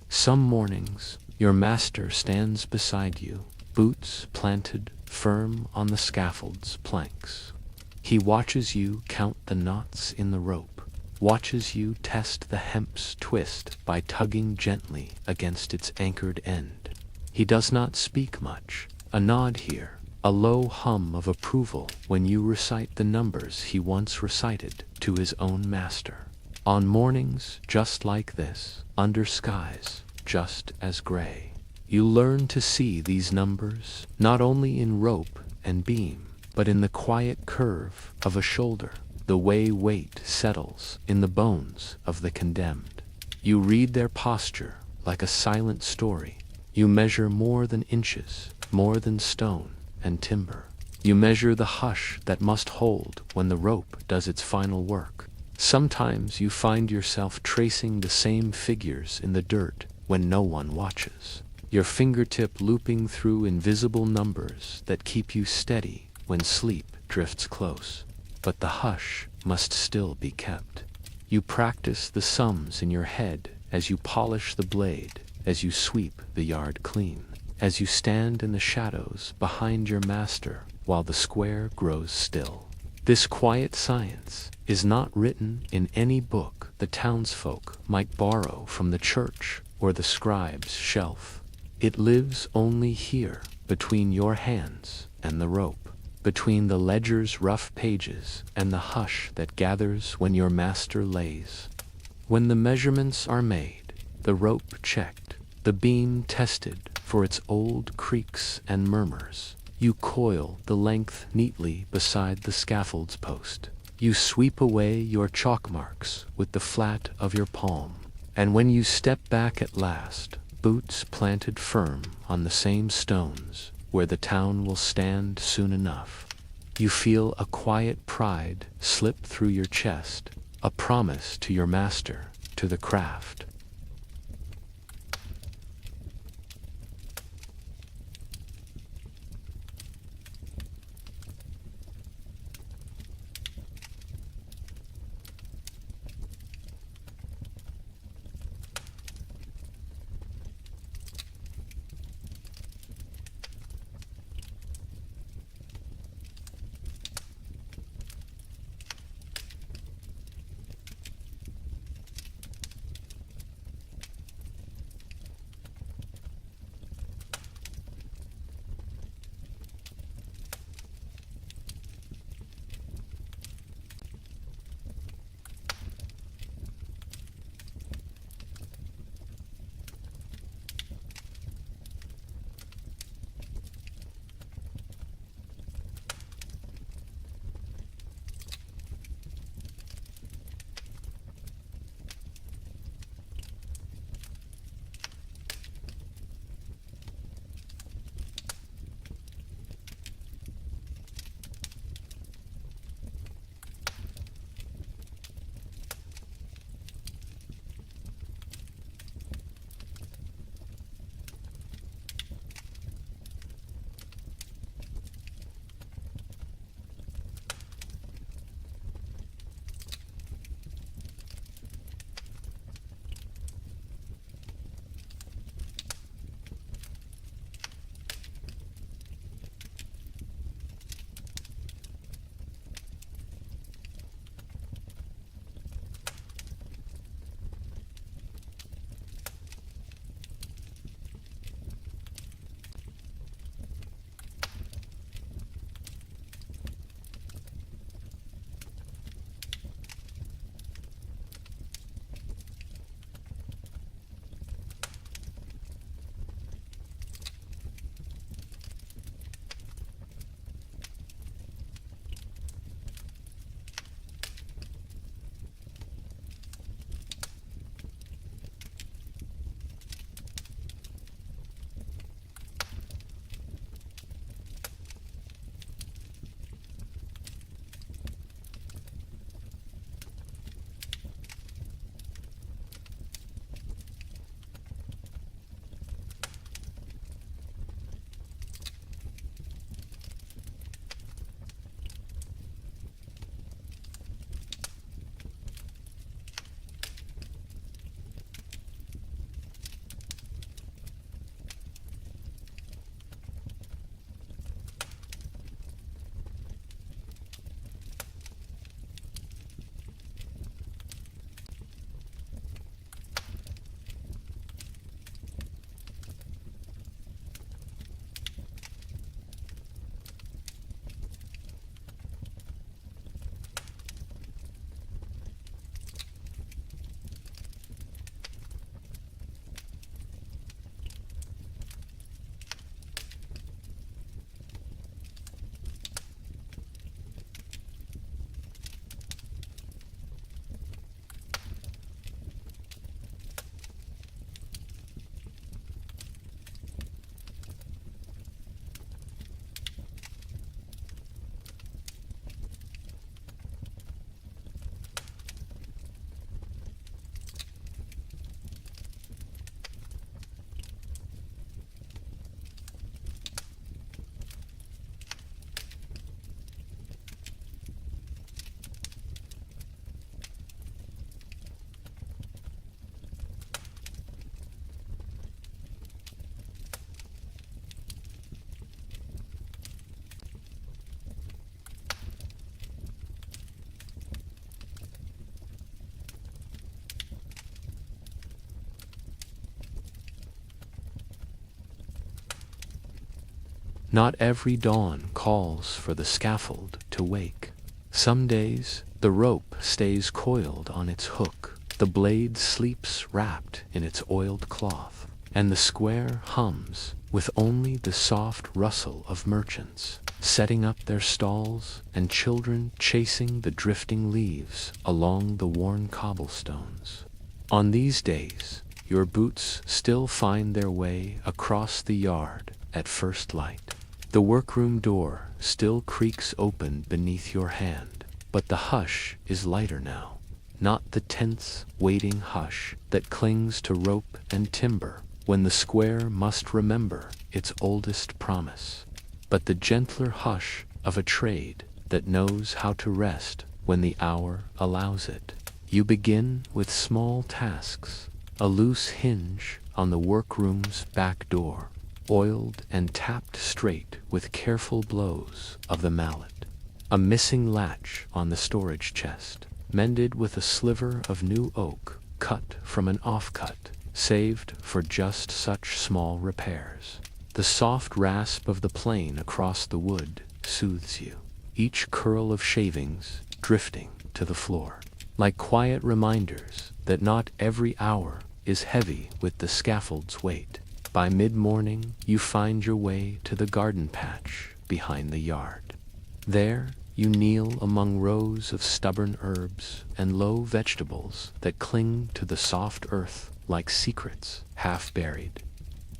Some mornings, your master stands beside you, boots planted firm on the scaffold's planks. He watches you count the knots in the rope, watches you test the hemp's twist by tugging gently against its anchored end. He does not speak much, a nod here, a low hum of approval when you recite the numbers he once recited to his own master. On mornings just like this, under skies just as gray, you learn to see these numbers not only in rope and beam, but in the quiet curve of a shoulder, the way weight settles in the bones of the condemned. You read their posture like a silent story. You measure more than inches, more than stone and timber. You measure the hush that must hold when the rope does its final work. Sometimes you find yourself tracing the same figures in the dirt when no one watches, your fingertip looping through invisible numbers that keep you steady when sleep drifts close. But the hush must still be kept. You practice the sums in your head as you polish the blade, as you sweep the yard clean, as you stand in the shadows behind your master while the square grows still. This quiet science is not written in any book the townsfolk might borrow from the church or the scribe's shelf. It lives only here, between your hands and the rope, between the ledger's rough pages and the hush that gathers when your master lays. When the measurements are made, the rope checked, the beam tested for its old creaks and murmurs, you coil the length neatly beside the scaffold's post. You sweep away your chalk marks with the flat of your palm, and when you step back at last, boots planted firm on the same stones where the town will stand soon enough, you feel a quiet pride slip through your chest, a promise to your master, to the craft. Not every dawn calls for the scaffold to wake. Some days the rope stays coiled on its hook, the blade sleeps wrapped in its oiled cloth, and the square hums with only the soft rustle of merchants setting up their stalls and children chasing the drifting leaves along the worn cobblestones. On these days, your boots still find their way across the yard at first light. The workroom door still creaks open beneath your hand, but the hush is lighter now. Not the tense, waiting hush that clings to rope and timber when the square must remember its oldest promise, but the gentler hush of a trade that knows how to rest when the hour allows it. You begin with small tasks, a loose hinge on the workroom's back door, oiled and tapped straight with careful blows of the mallet, a missing latch on the storage chest, mended with a sliver of new oak cut from an offcut, saved for just such small repairs. The soft rasp of the plane across the wood soothes you, each curl of shavings drifting to the floor, like quiet reminders that not every hour is heavy with the scaffold's weight. By mid-morning, you find your way to the garden patch behind the yard. There, you kneel among rows of stubborn herbs and low vegetables that cling to the soft earth like secrets half buried.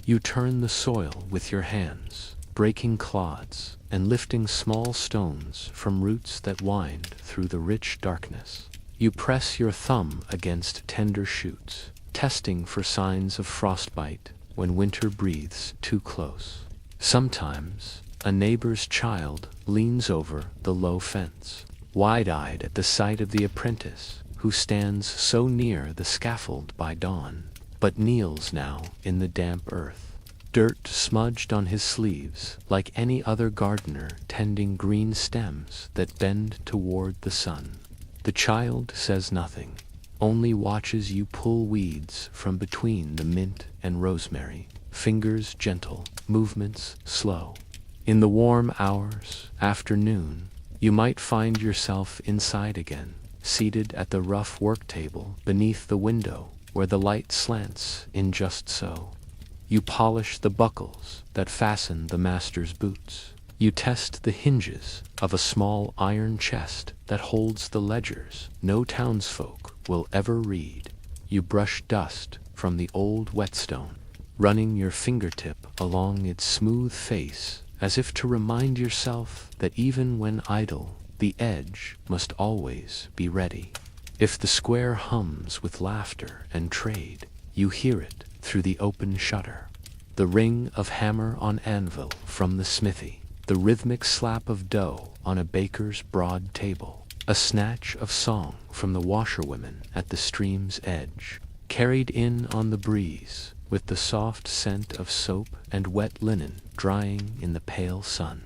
You turn the soil with your hands, breaking clods and lifting small stones from roots that wind through the rich darkness. You press your thumb against tender shoots, testing for signs of frostbite when winter breathes too close. Sometimes, a neighbor's child leans over the low fence, wide-eyed at the sight of the apprentice who stands so near the scaffold by dawn, but kneels now in the damp earth, dirt smudged on his sleeves like any other gardener tending green stems that bend toward the sun. The child says nothing, only watches you pull weeds from between the mint and rosemary, fingers gentle, movements slow. In the warm hours, after noon, you might find yourself inside again, seated at the rough work table beneath the window where the light slants in just so. You polish the buckles that fasten the master's boots. You test the hinges of a small iron chest that holds the ledgers no townsfolk will ever read. You brush dust from the old whetstone, running your fingertip along its smooth face as if to remind yourself that even when idle, the edge must always be ready. If the square hums with laughter and trade, you hear it through the open shutter. The ring of hammer on anvil from the smithy, the rhythmic slap of dough on a baker's broad table, a snatch of song from the washerwomen at the stream's edge, carried in on the breeze with the soft scent of soap and wet linen drying in the pale sun.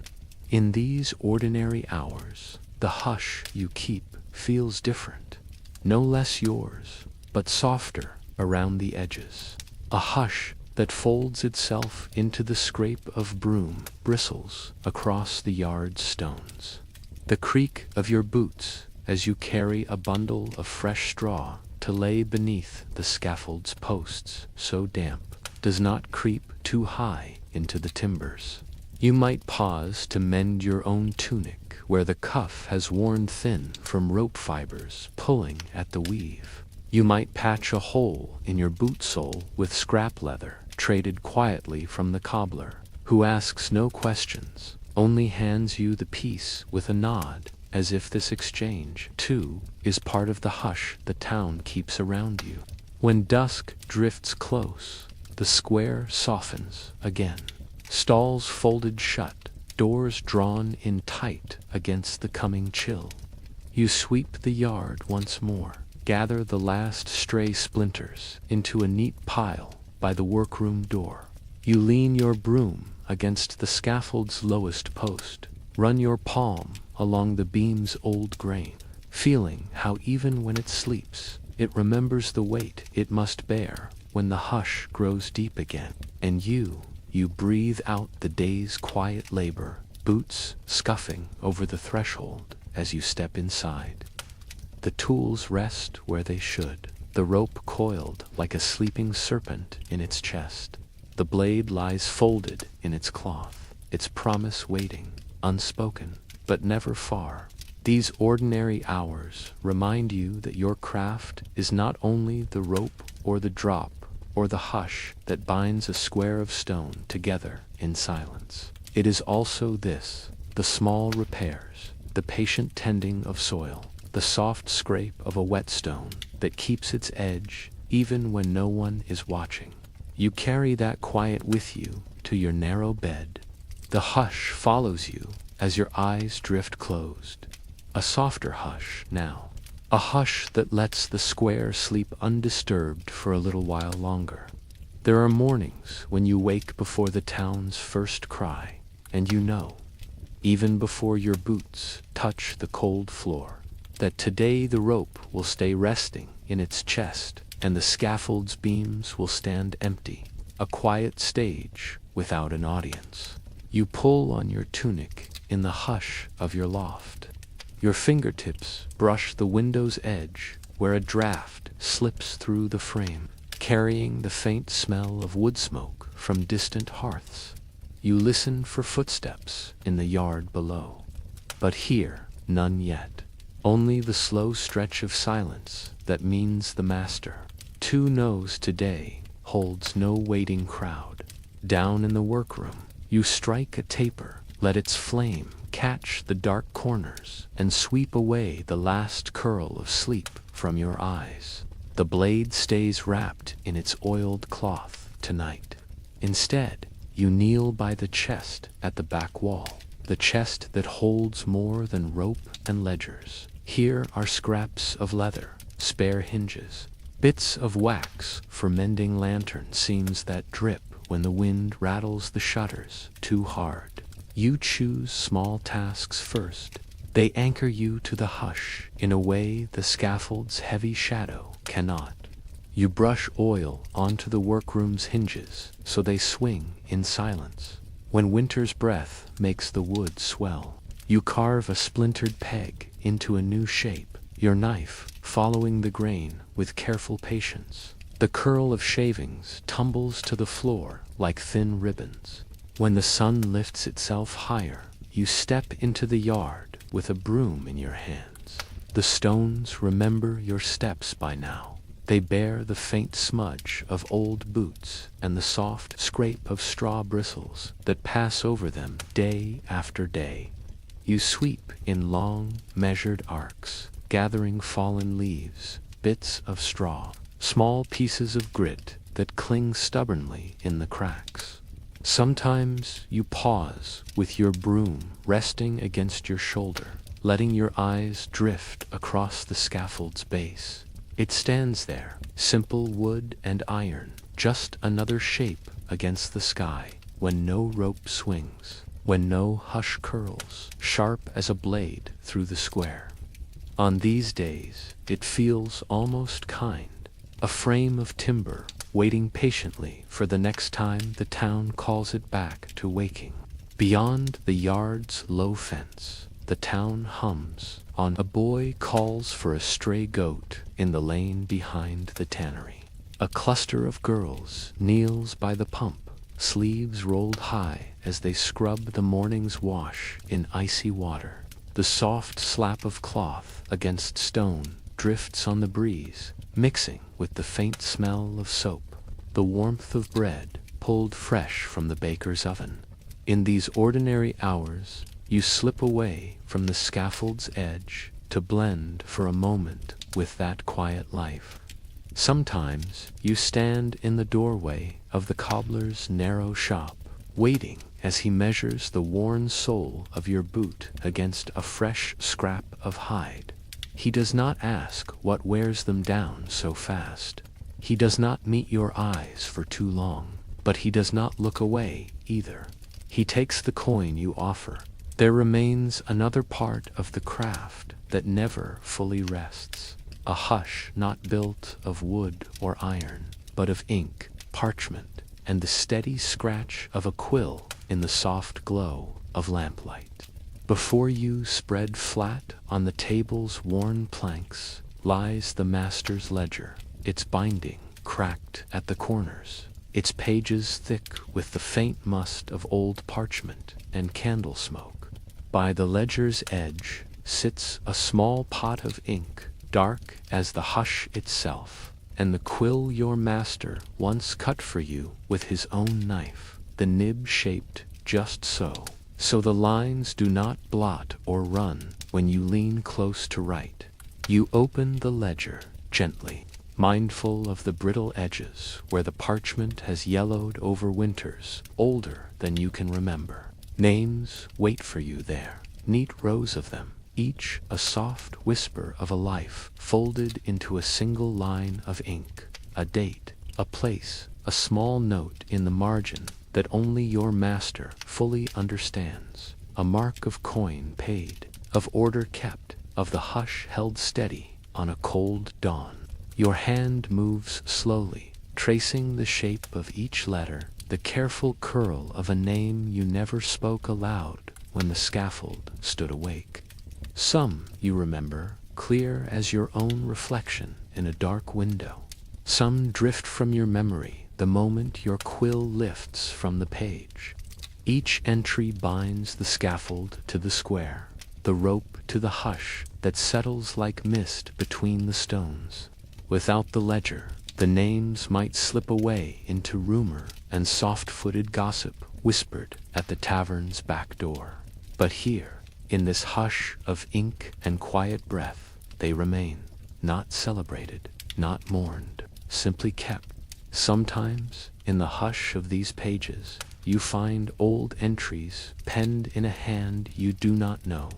In these ordinary hours, the hush you keep feels different, no less yours, but softer around the edges. A hush that folds itself into the scrape of broom bristles across the yard stones. The creak of your boots as you carry a bundle of fresh straw to lay beneath the scaffold's posts so damp does not creep too high into the timbers. You might pause to mend your own tunic where the cuff has worn thin from rope fibers pulling at the weave. You might patch a hole in your boot sole with scrap leather traded quietly from the cobbler, who asks no questions, only hands you the piece with a nod, as if this exchange, too, is part of the hush the town keeps around you. When dusk drifts close, the square softens again. Stalls folded shut, doors drawn in tight against the coming chill. You sweep the yard once more, gather the last stray splinters into a neat pile by the workroom door. You lean your broom against the scaffold's lowest post, run your palm along the beam's old grain, feeling how even when it sleeps, it remembers the weight it must bear when the hush grows deep again, and you you breathe out the day's quiet labor, boots scuffing over the threshold as you step inside. The tools rest where they should, the rope coiled like a sleeping serpent in its chest. The blade lies folded in its cloth, its promise waiting, unspoken, but never far. These ordinary hours remind you that your craft is not only the rope or the drop or the hush that binds a square of stone together in silence. It is also this, the small repairs, the patient tending of soil, the soft scrape of a whetstone that keeps its edge even when no one is watching. You carry that quiet with you to your narrow bed. The hush follows you as your eyes drift closed. A softer hush now, a hush that lets the square sleep undisturbed for a little while longer. There are mornings when you wake before the town's first cry, and you know, even before your boots touch the cold floor, that today the rope will stay resting in its chest and the scaffold's beams will stand empty, a quiet stage without an audience. You pull on your tunic in the hush of your loft. Your fingertips brush the window's edge where a draft slips through the frame, carrying the faint smell of wood smoke from distant hearths. You listen for footsteps in the yard below, but hear none yet. Only the slow stretch of silence that means the master, too, knows today holds no waiting crowd. Down in the workroom, you strike a taper, let its flame catch the dark corners and sweep away the last curl of sleep from your eyes. The blade stays wrapped in its oiled cloth tonight. Instead, you kneel by the chest at the back wall, the chest that holds more than rope and ledgers. Here are scraps of leather, spare hinges, bits of wax for mending lantern seams that drip when the wind rattles the shutters too hard. You choose small tasks first. They anchor you to the hush in a way the scaffold's heavy shadow cannot. You brush oil onto the workroom's hinges so they swing in silence. When winter's breath makes the wood swell, you carve a splintered peg into a new shape, your knife following the grain with careful patience. The curl of shavings tumbles to the floor like thin ribbons. When the sun lifts itself higher, you step into the yard with a broom in your hands. The stones remember your steps by now. They bear the faint smudge of old boots and the soft scrape of straw bristles that pass over them day after day. You sweep in long, measured arcs, gathering fallen leaves, bits of straw, small pieces of grit that cling stubbornly in the cracks. Sometimes you pause with your broom resting against your shoulder, letting your eyes drift across the scaffold's base. It stands there, simple wood and iron, just another shape against the sky, when no rope swings, when no hush curls, sharp as a blade through the square. On these days, it feels almost kind, a frame of timber waiting patiently for the next time the town calls it back to waking. Beyond the yard's low fence, the town hums on. A boy calls for a stray goat in the lane behind the tannery. A cluster of girls kneels by the pump, sleeves rolled high as they scrub the morning's wash in icy water. The soft slap of cloth against stone drifts on the breeze, mixing with the faint smell of soap, the warmth of bread pulled fresh from the baker's oven. In these ordinary hours, you slip away from the scaffold's edge to blend for a moment with that quiet life. Sometimes you stand in the doorway of the cobbler's narrow shop, waiting as he measures the worn sole of your boot against a fresh scrap of hide. He does not ask what wears them down so fast. He does not meet your eyes for too long, but he does not look away either. He takes the coin you offer. There remains another part of the craft that never fully rests, a hush not built of wood or iron, but of ink, parchment, and the steady scratch of a quill in the soft glow of lamplight. Before you, spread flat on the table's worn planks, lies the master's ledger, its binding cracked at the corners, its pages thick with the faint must of old parchment and candle smoke. By the ledger's edge sits a small pot of ink, dark as the hush itself, and the quill your master once cut for you with his own knife, the nib shaped just so the lines do not blot or run when you lean close to write. You open the ledger gently, mindful of the brittle edges where the parchment has yellowed over winters older than you can remember. Names wait for you there, neat rows of them, each a soft whisper of a life folded into a single line of ink, a date, a place, a small note in the margin that only your master fully understands, a mark of coin paid, of order kept, of the hush held steady on a cold dawn. Your hand moves slowly, tracing the shape of each letter, the careful curl of a name you never spoke aloud when the scaffold stood awake. Some you remember, clear as your own reflection in a dark window. Some drift from your memory the moment your quill lifts from the page. Each entry binds the scaffold to the square, the rope to the hush that settles like mist between the stones. Without the ledger, the names might slip away into rumor and soft-footed gossip whispered at the tavern's back door. But here, in this hush of ink and quiet breath, they remain, not celebrated, not mourned, simply kept. Sometimes, in the hush of these pages, you find old entries penned in a hand you do not know.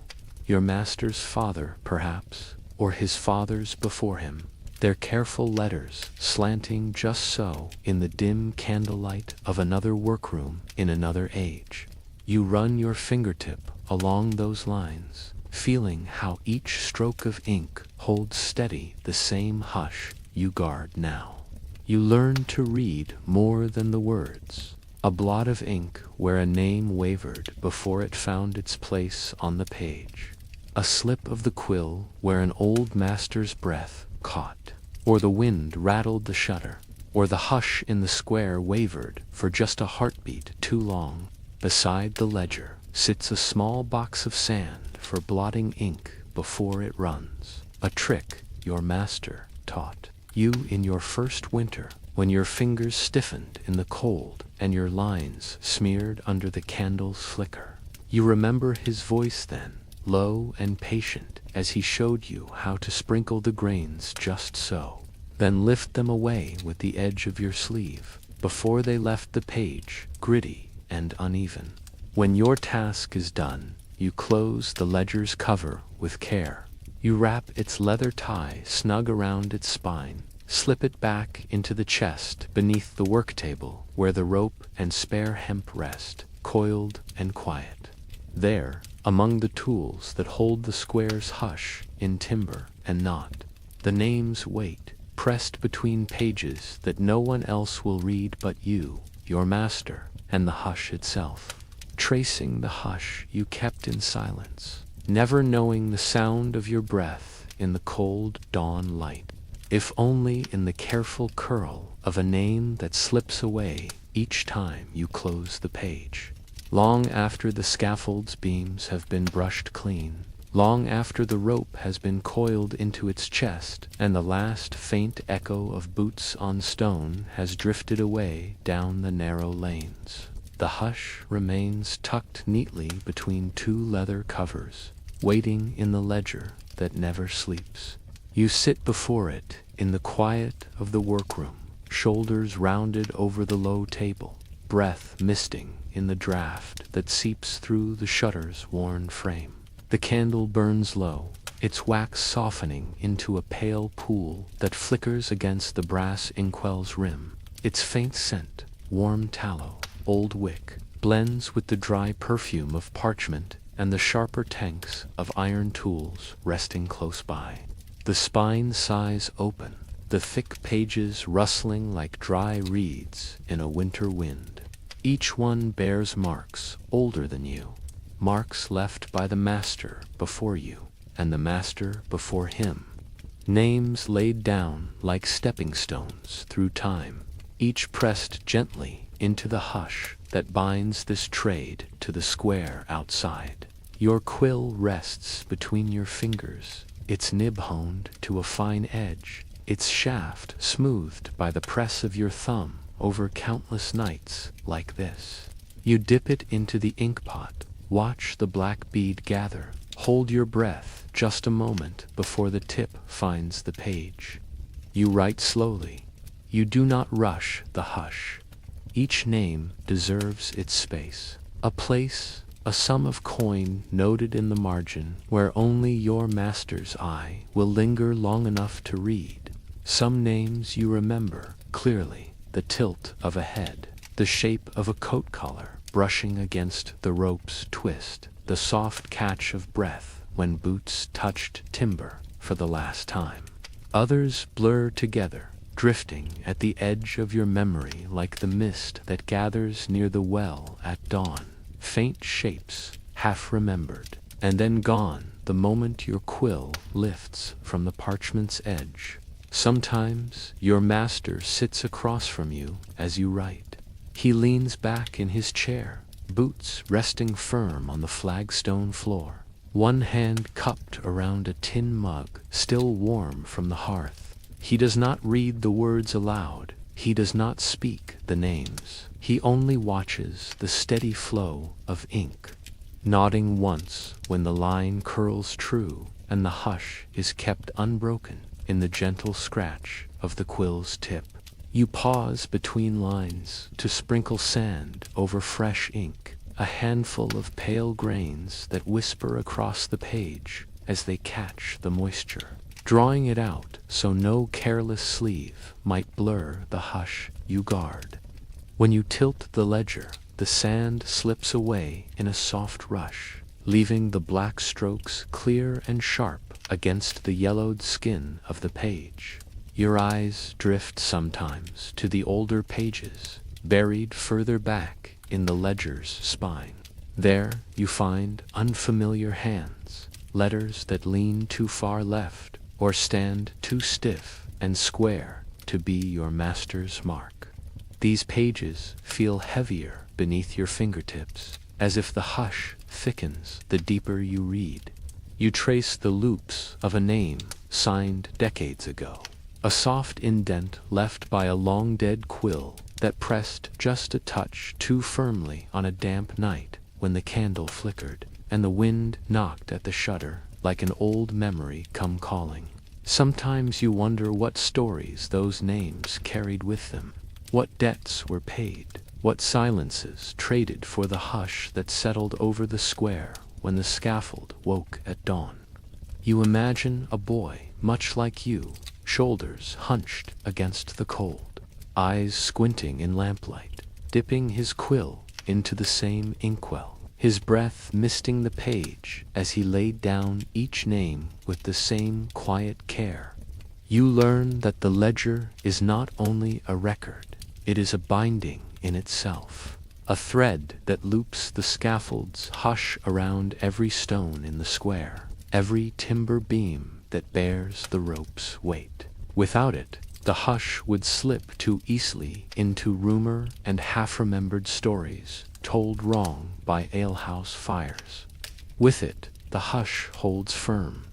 Your master's father, perhaps, or his father's before him, their careful letters slanting just so in the dim candlelight of another workroom in another age. You run your fingertip along those lines, feeling how each stroke of ink holds steady the same hush you guard now. You learn to read more than the words, a blot of ink where a name wavered before it found its place on the page, a slip of the quill where an old master's breath caught, or the wind rattled the shutter, or the hush in the square wavered for just a heartbeat too long. Beside the ledger sits a small box of sand for blotting ink before it runs, a trick your master taught you in your first winter, when your fingers stiffened in the cold and your lines smeared under the candle's flicker. You remember his voice then, low and patient, as he showed you how to sprinkle the grains just so, then lift them away with the edge of your sleeve, before they left the page, gritty and uneven. When your task is done, you close the ledger's cover with care. You wrap its leather tie snug around its spine, slip it back into the chest beneath the work table where the rope and spare hemp rest, coiled and quiet. There, among the tools that hold the square's hush in timber and knot, the names wait, pressed between pages that no one else will read but you, your master, and the hush itself. Tracing the hush you kept in silence, never knowing the sound of your breath in the cold dawn light, if only in the careful curl of a name that slips away each time you close the page. Long after the scaffold's beams have been brushed clean, long after the rope has been coiled into its chest and the last faint echo of boots on stone has drifted away down the narrow lanes, the hush remains tucked neatly between two leather covers, waiting in the ledger that never sleeps. You sit before it in the quiet of the workroom, shoulders rounded over the low table, breath misting in the draft that seeps through the shutter's worn frame. The candle burns low, its wax softening into a pale pool that flickers against the brass inkwell's rim. Its faint scent, warm tallow, old wick, blends with the dry perfume of parchment and the sharper tanks of iron tools resting close by. The spine sighs open, the the thick pages rustling like dry reeds in a winter wind. Each one bears marks older than you, marks left by the master before you, and the master before him. Names laid down like stepping stones through time, each pressed gently into the hush that binds this trade to the square outside. Your quill rests between your fingers, its nib honed to a fine edge, its shaft smoothed by the press of your thumb over countless nights like this. You dip it into the inkpot, watch the black bead gather, hold your breath just a moment before the tip finds the page. You write slowly. You do not rush the hush. Each name deserves its space, a place, a sum of coin noted in the margin where only your master's eye will linger long enough to read. Some names you remember clearly, the tilt of a head, the shape of a coat collar brushing against the rope's twist, the soft catch of breath when boots touched timber for the last time. Others blur together, drifting at the edge of your memory like the mist that gathers near the well at dawn. Faint shapes, half remembered, and then gone the moment your quill lifts from the parchment's edge. Sometimes your master sits across from you as you write. He leans back in his chair, boots resting firm on the flagstone floor, one hand cupped around a tin mug still warm from the hearth. He does not read the words aloud. He does not speak the names. He only watches the steady flow of ink, nodding once when the line curls true and the hush is kept unbroken in the gentle scratch of the quill's tip. You pause between lines to sprinkle sand over fresh ink, a handful of pale grains that whisper across the page as they catch the moisture, drawing it out so no careless sleeve might blur the hush you guard. When you tilt the ledger, the sand slips away in a soft rush, leaving the black strokes clear and sharp against the yellowed skin of the page. Your eyes drift sometimes to the older pages, buried further back in the ledger's spine. There you find unfamiliar hands, letters that lean too far left or stand too stiff and square to be your master's mark. These pages feel heavier beneath your fingertips, as if the hush thickens the deeper you read. You trace the loops of a name signed decades ago, a soft indent left by a long-dead quill that pressed just a touch too firmly on a damp night when the candle flickered and the wind knocked at the shutter like an old memory come calling. Sometimes you wonder what stories those names carried with them, what debts were paid, what silences traded for the hush that settled over the square when the scaffold woke at dawn. You imagine a boy much like you, shoulders hunched against the cold, eyes squinting in lamplight, dipping his quill into the same inkwell, his breath misting the page as he laid down each name with the same quiet care. You learn that the ledger is not only a record, it is a binding in itself, a thread that loops the scaffold's hush around every stone in the square, every timber beam that bears the rope's weight. Without it, the hush would slip too easily into rumor and half-remembered stories told wrong by alehouse fires. With it, the hush holds firm,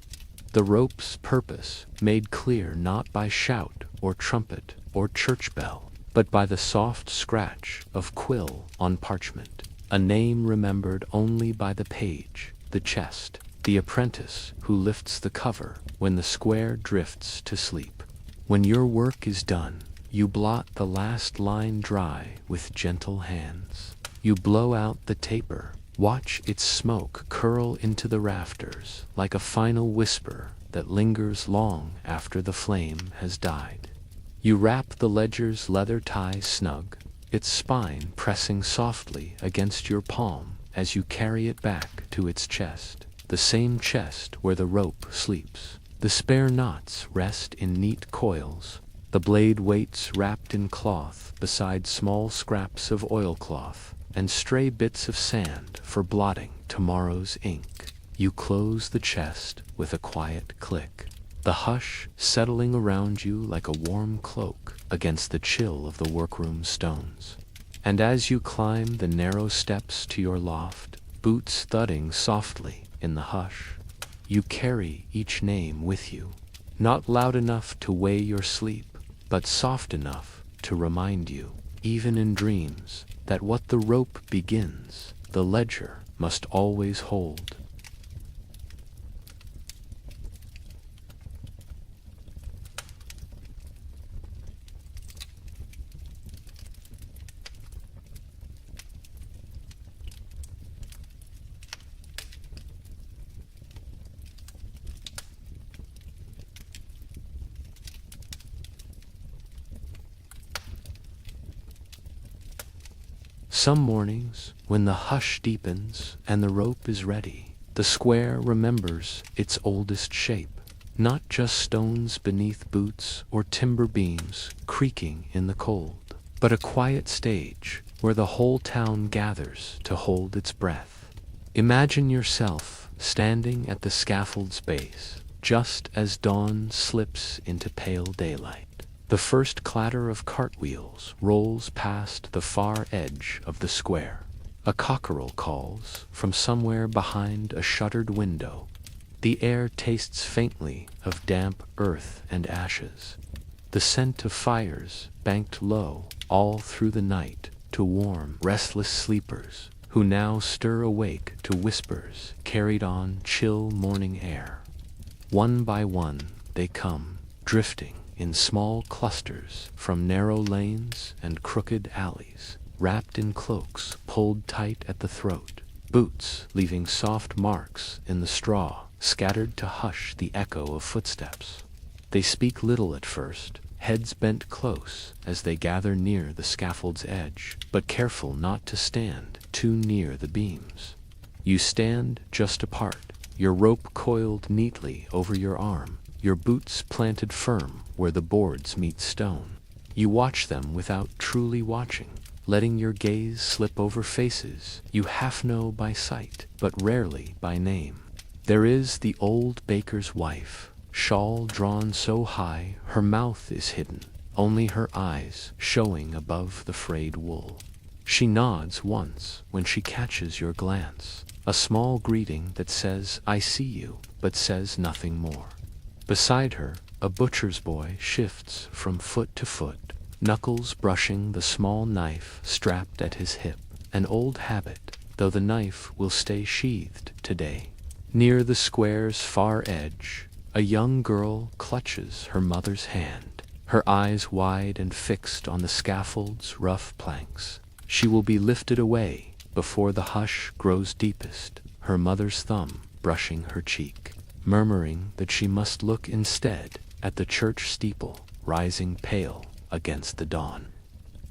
the rope's purpose made clear not by shout or trumpet or church bell, but by the soft scratch of quill on parchment, a name remembered only by the page, the chest, the apprentice who lifts the cover when the square drifts to sleep. When your work is done, you blot the last line dry with gentle hands. You blow out the taper, watch its smoke curl into the rafters like a final whisper that lingers long after the flame has died. You wrap the ledger's leather tie snug, its spine pressing softly against your palm as you carry it back to its chest, the same chest where the rope sleeps. The spare knots rest in neat coils, The blade waits wrapped in cloth beside small scraps of oilcloth and stray bits of sand for blotting tomorrow's ink. You close the chest with a quiet click, the hush settling around you like a warm cloak against the chill of the workroom stones. And as you climb the narrow steps to your loft, boots thudding softly in the hush, you carry each name with you, not loud enough to weigh your sleep, but soft enough to remind you, even in dreams, that what the rope begins, the ledger must always hold. Some mornings, when the hush deepens and the rope is ready, the square remembers its oldest shape, not just stones beneath boots or timber beams creaking in the cold, but a quiet stage where the whole town gathers to hold its breath. Imagine yourself standing at the scaffold's base, just as dawn slips into pale daylight. The first clatter of cartwheels rolls past the far edge of the square. A cockerel calls from somewhere behind a shuttered window. The air tastes faintly of damp earth and ashes, the scent of fires banked low all through the night to warm restless sleepers who now stir awake to whispers carried on chill morning air. One by one they come, drifting in small clusters from narrow lanes and crooked alleys, wrapped in cloaks pulled tight at the throat, boots leaving soft marks in the straw scattered to hush the echo of footsteps. They speak little at first, heads bent close as they gather near the scaffold's edge, but careful not to stand too near the beams. You stand just apart, your rope coiled neatly over your arm, your boots planted firm where the boards meet stone. You watch them without truly watching, letting your gaze slip over faces you half know by sight, but rarely by name. There is the old baker's wife, shawl drawn so high her mouth is hidden, only her eyes showing above the frayed wool. She nods once when she catches your glance, a small greeting that says, "I see you," but says nothing more. Beside her, a butcher's boy shifts from foot to foot, knuckles brushing the small knife strapped at his hip, an old habit, though the knife will stay sheathed today. Near the square's far edge, a young girl clutches her mother's hand, her eyes wide and fixed on the scaffold's rough planks. She will be lifted away before the hush grows deepest, her mother's thumb brushing her cheek, murmuring that she must look instead at the church steeple rising pale against the dawn.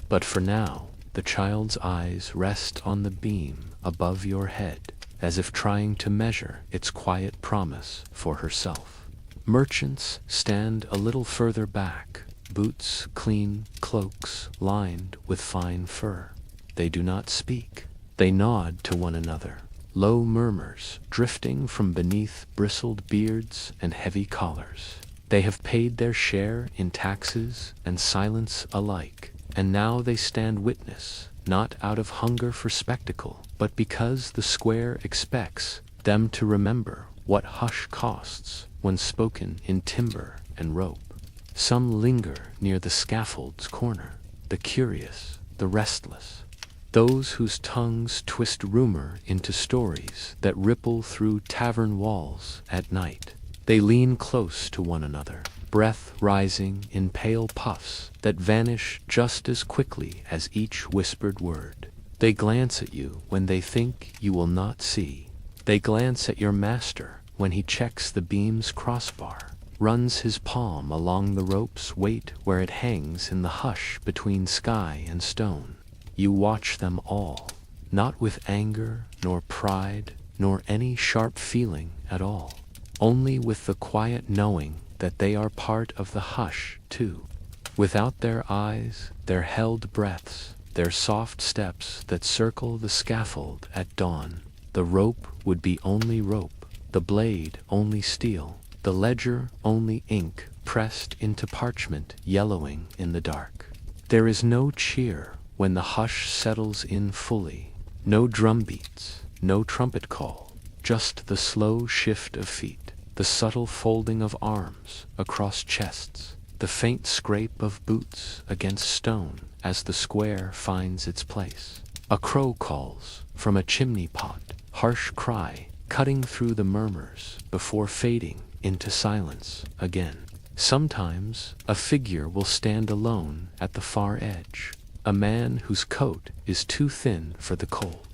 But for now, the child's eyes rest on the beam above your head, as if trying to measure its quiet promise for herself. Merchants stand a little further back, boots clean, cloaks lined with fine fur. They do not speak. They nod to one another, low murmurs drifting from beneath bristled beards and heavy collars. They have paid their share in taxes and silence alike, and now they stand witness, not out of hunger for spectacle, but because the square expects them to remember what hush costs when spoken in timber and rope. Some linger near the scaffold's corner, the curious, the restless, those whose tongues twist rumor into stories that ripple through tavern walls at night. They lean close to one another, breath rising in pale puffs that vanish just as quickly as each whispered word. They glance at you when they think you will not see. They glance at your master when he checks the beam's crossbar, runs his palm along the rope's weight where it hangs in the hush between sky and stone. You watch them all, not with anger, nor pride, nor any sharp feeling at all, only with the quiet knowing that they are part of the hush, too. Without their eyes, their held breaths, their soft steps that circle the scaffold at dawn, the rope would be only rope, the blade only steel, the ledger only ink pressed into parchment yellowing in the dark. There is no cheer when the hush settles in fully, no drumbeats, no trumpet call, just the slow shift of feet, the subtle folding of arms across chests, the faint scrape of boots against stone as the square finds its place. A crow calls from a chimney pot, harsh cry cutting through the murmurs before fading into silence again. Sometimes a figure will stand alone at the far edge, a man whose coat is too thin for the cold,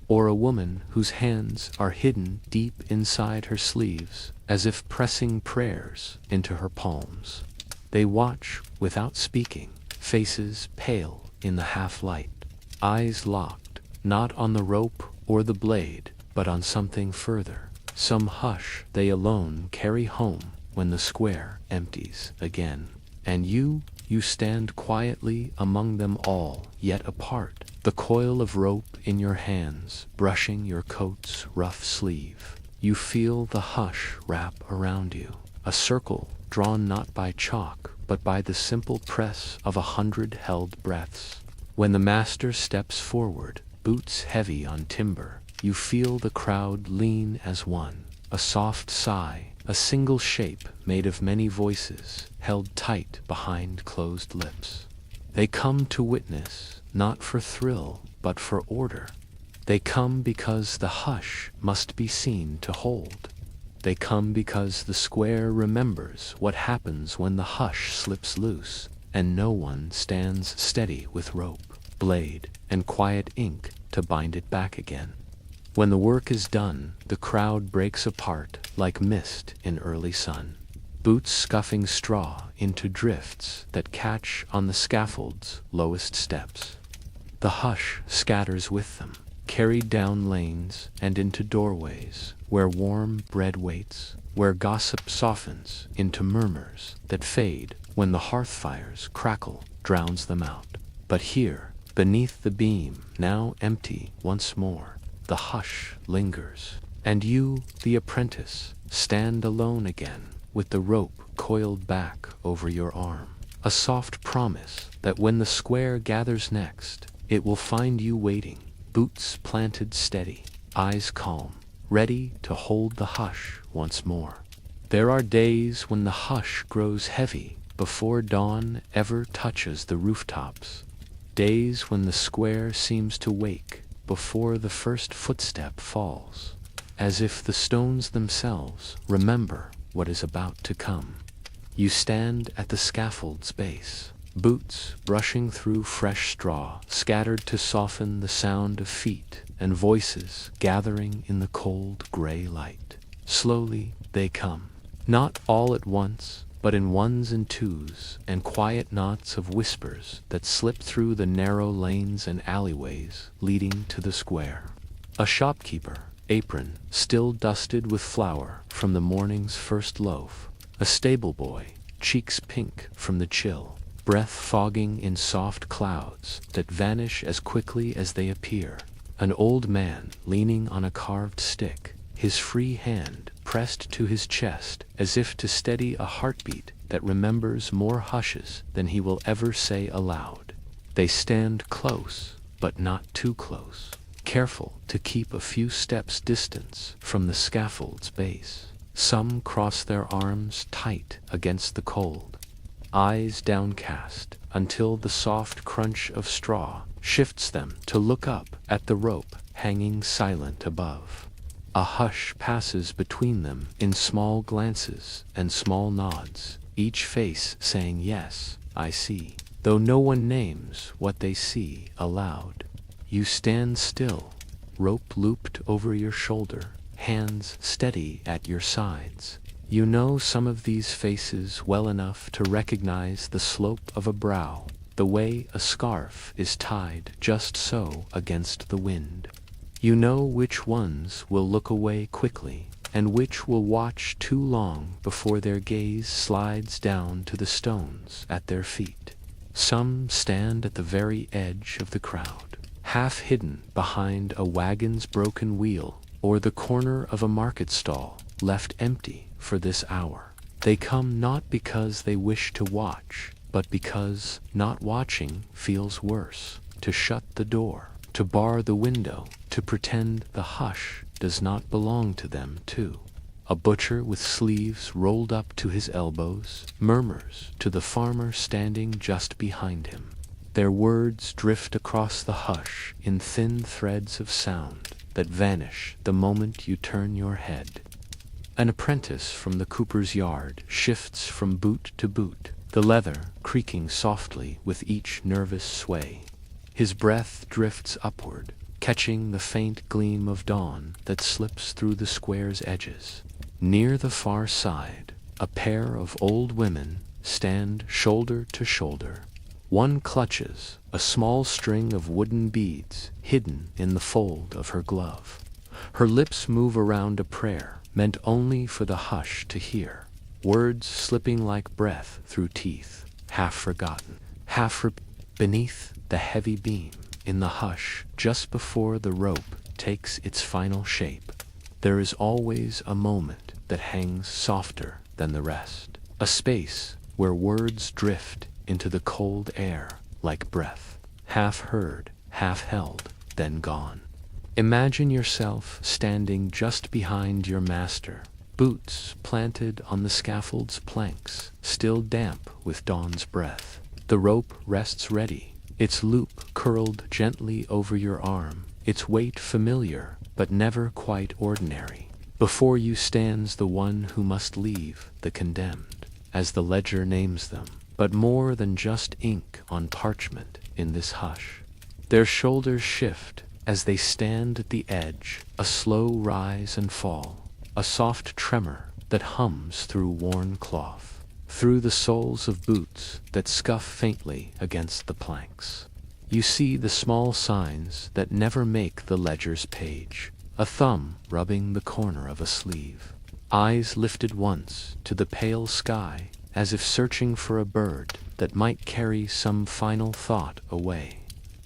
or a woman whose hands are hidden deep inside her sleeves as if pressing prayers into her palms. They watch without speaking, faces pale in the half-light, eyes locked, not on the rope or the blade, but on something further, some hush they alone carry home when the square empties again. And you stand quietly among them all, yet apart, the coil of rope in your hands, brushing your coat's rough sleeve. You feel the hush wrap around you, a circle drawn not by chalk, but by the simple press of 100 held breaths. When the master steps forward, boots heavy on timber, you feel the crowd lean as one, a soft sigh, a single shape made of many voices, held tight behind closed lips. They come to witness, not for thrill, but for order. They come because the hush must be seen to hold. They come because the square remembers what happens when the hush slips loose, and no one stands steady with rope, blade, and quiet ink to bind it back again. When the work is done, the crowd breaks apart like mist in early sun, boots scuffing straw into drifts that catch on the scaffold's lowest steps. The hush scatters with them, carried down lanes and into doorways, where warm bread waits, where gossip softens into murmurs that fade when the hearth fire's crackle drowns them out. But here, beneath the beam, now empty once more, the hush lingers, and you, the apprentice, stand alone again, with the rope coiled back over your arm, a soft promise that when the square gathers next, it will find you waiting, boots planted steady, eyes calm, ready to hold the hush once more. There are days when the hush grows heavy before dawn ever touches the rooftops, days when the square seems to wake before the first footstep falls, as if the stones themselves remember what is about to come. You stand at the scaffold's base, boots brushing through fresh straw, scattered to soften the sound of feet and voices gathering in the cold gray light. Slowly they come, not all at once, but in ones and twos and quiet knots of whispers that slip through the narrow lanes and alleyways leading to the square. A shopkeeper, apron still dusted with flour from the morning's first loaf, a stable boy, cheeks pink from the chill, breath fogging in soft clouds that vanish as quickly as they appear, an old man leaning on a carved stick, his free hand pressed to his chest as if to steady a heartbeat that remembers more hushes than he will ever say aloud. They stand close, but not too close, careful to keep a few steps distance from the scaffold's base. Some cross their arms tight against the cold, eyes downcast until the soft crunch of straw shifts them to look up at the rope hanging silent above. A hush passes between them in small glances and small nods, each face saying, "Yes, I see," though no one names what they see aloud. You stand still, rope looped over your shoulder, hands steady at your sides. You know some of these faces well enough to recognize the slope of a brow, the way a scarf is tied just so against the wind. You know which ones will look away quickly, and which will watch too long before their gaze slides down to the stones at their feet. Some stand at the very edge of the crowd, half hidden behind a wagon's broken wheel or the corner of a market stall left empty for this hour. They come not because they wish to watch, but because not watching feels worse. To shut the door, to bar the window, to pretend the hush does not belong to them too. A butcher with sleeves rolled up to his elbows murmurs to the farmer standing just behind him. Their words drift across the hush in thin threads of sound that vanish the moment you turn your head. An apprentice from the cooper's yard shifts from boot to boot, the leather creaking softly with each nervous sway. His breath drifts upward, catching the faint gleam of dawn that slips through the square's edges. Near the far side, a pair of old women stand shoulder to shoulder. One clutches a small string of wooden beads hidden in the fold of her glove. Her lips move around a prayer meant only for the hush to hear, words slipping like breath through teeth, half forgotten, beneath the heavy beam, in the hush just before the rope takes its final shape. There is always a moment that hangs softer than the rest, a space where words drift into the cold air like breath, half heard, half held, then gone. Imagine yourself standing just behind your master, boots planted on the scaffold's planks, still damp with dawn's breath. The rope rests ready, its loop curled gently over your arm, its weight familiar but never quite ordinary. Before you stands the one who must leave the condemned, as the ledger names them, but more than just ink on parchment in this hush. Their shoulders shift as they stand at the edge, a slow rise and fall, a soft tremor that hums through worn cloth, through the soles of boots that scuff faintly against the planks. You see the small signs that never make the ledger's page, a thumb rubbing the corner of a sleeve, eyes lifted once to the pale sky as if searching for a bird that might carry some final thought away.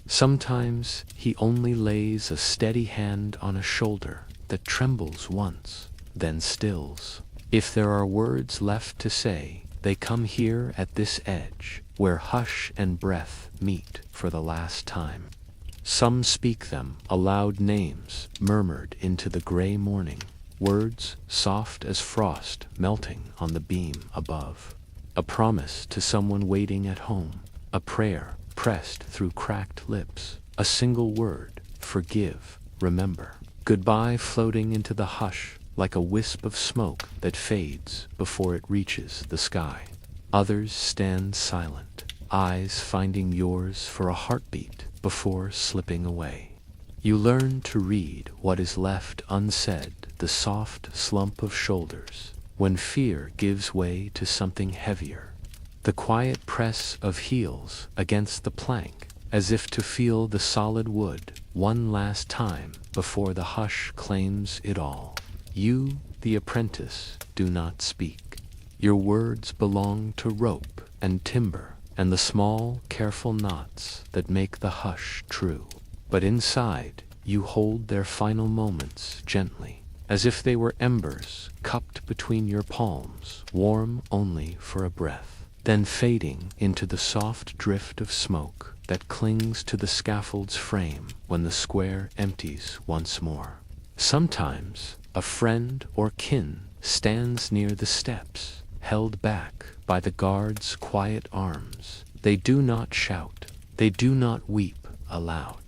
Sometimes he only lays a steady hand on a shoulder that trembles once, then stills. If there are words left to say, they come here at this edge, where hush and breath meet for the last time. Some speak them, aloud names murmured into the gray morning, words soft as frost melting on the beam above. A promise to someone waiting at home, a prayer pressed through cracked lips, a single word, forgive, remember. Goodbye floating into the hush like a wisp of smoke that fades before it reaches the sky. Others stand silent, eyes finding yours for a heartbeat before slipping away. You learn to read what is left unsaid, the soft slump of shoulders, when fear gives way to something heavier, the quiet press of heels against the plank, as if to feel the solid wood one last time before the hush claims it all. You, the apprentice, do not speak. Your words belong to rope and timber and the small, careful knots that make the hush true. But inside, you hold their final moments gently, as if they were embers cupped between your palms, warm only for a breath, then fading into the soft drift of smoke that clings to the scaffold's frame when the square empties once more. Sometimes a friend or kin stands near the steps, held back by the guard's quiet arms. They do not shout, they do not weep aloud.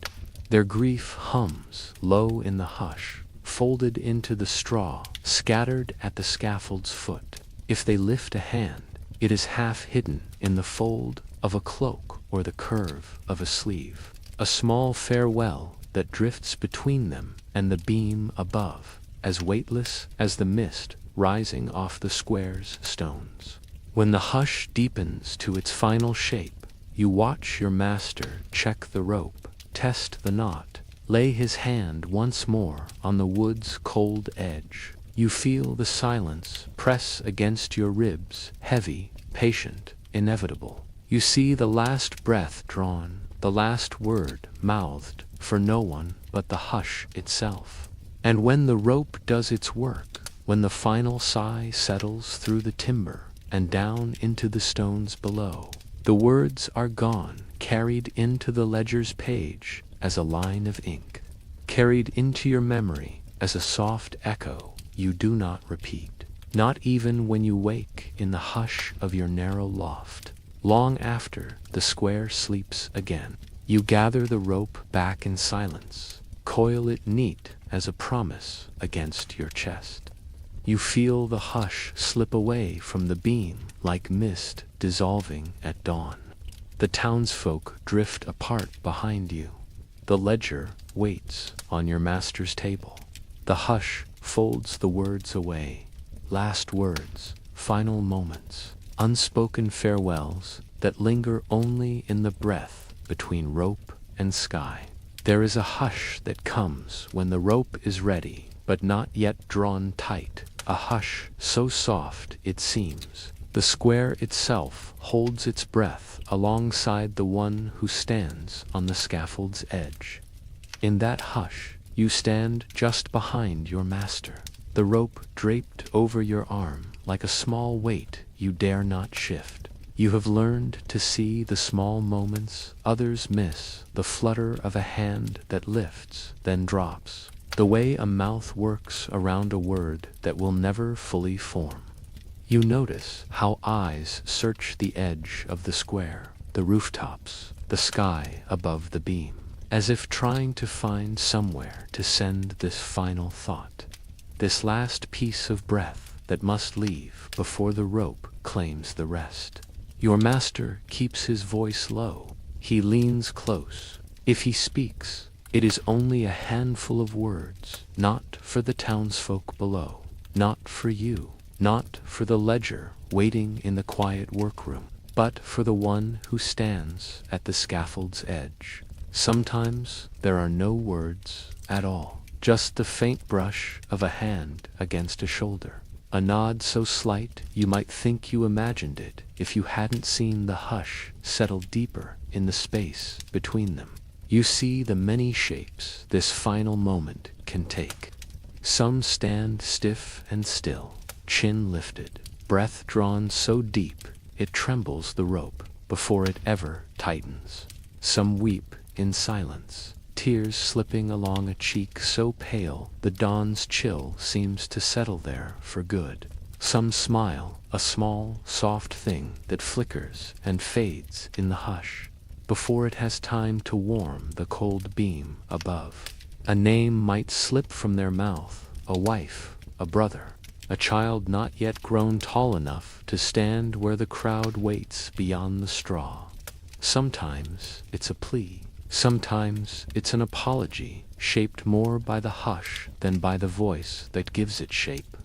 Their grief hums low in the hush, folded into the straw, scattered at the scaffold's foot. If they lift a hand, it is half hidden in the fold of a cloak or the curve of a sleeve, a small farewell that drifts between them and the beam above, as weightless as the mist rising off the square's stones. When the hush deepens to its final shape, you watch your master check the rope, test the knot, lay his hand once more on the wood's cold edge. You feel the silence press against your ribs, heavy, patient, inevitable. You see the last breath drawn, the last word mouthed, for no one but the hush itself. And when the rope does its work, when the final sigh settles through the timber and down into the stones below, the words are gone, carried into the ledger's page as a line of ink, carried into your memory as a soft echo you do not repeat, not even when you wake in the hush of your narrow loft. Long after the square sleeps again, you gather the rope back in silence, coil it neat as a promise against your chest. You feel the hush slip away from the beam like mist dissolving at dawn. The townsfolk drift apart behind you. The ledger waits on your master's table. The hush folds the words away. Last words, final moments, unspoken farewells that linger only in the breath between rope and sky. There is a hush that comes when the rope is ready, but not yet drawn tight, a hush so soft it seems the square itself holds its breath alongside the one who stands on the scaffold's edge. In that hush, you stand just behind your master, the rope draped over your arm like a small weight you dare not shift. You have learned to see the small moments others miss, the flutter of a hand that lifts, then drops, the way a mouth works around a word that will never fully form. You notice how eyes search the edge of the square, the rooftops, the sky above the beam, as if trying to find somewhere to send this final thought, this last piece of breath that must leave before the rope claims the rest. Your master keeps his voice low. He leans close. If he speaks, it is only a handful of words, not for the townsfolk below, not for you, not for the ledger waiting in the quiet workroom, but for the one who stands at the scaffold's edge. Sometimes there are no words at all, just the faint brush of a hand against a shoulder, a nod so slight you might think you imagined it if you hadn't seen the hush settle deeper in the space between them. You see the many shapes this final moment can take. Some stand stiff and still, chin lifted, breath drawn so deep it trembles the rope before it ever tightens. Some weep in silence, tears slipping along a cheek so pale the dawn's chill seems to settle there for good. Some smile, a small, soft thing that flickers and fades in the hush before it has time to warm the cold beam above. A name might slip from their mouth, a wife, a brother, a child not yet grown tall enough to stand where the crowd waits beyond the straw. Sometimes it's a plea. Sometimes it's an apology, shaped more by the hush than by the voice that gives it shape.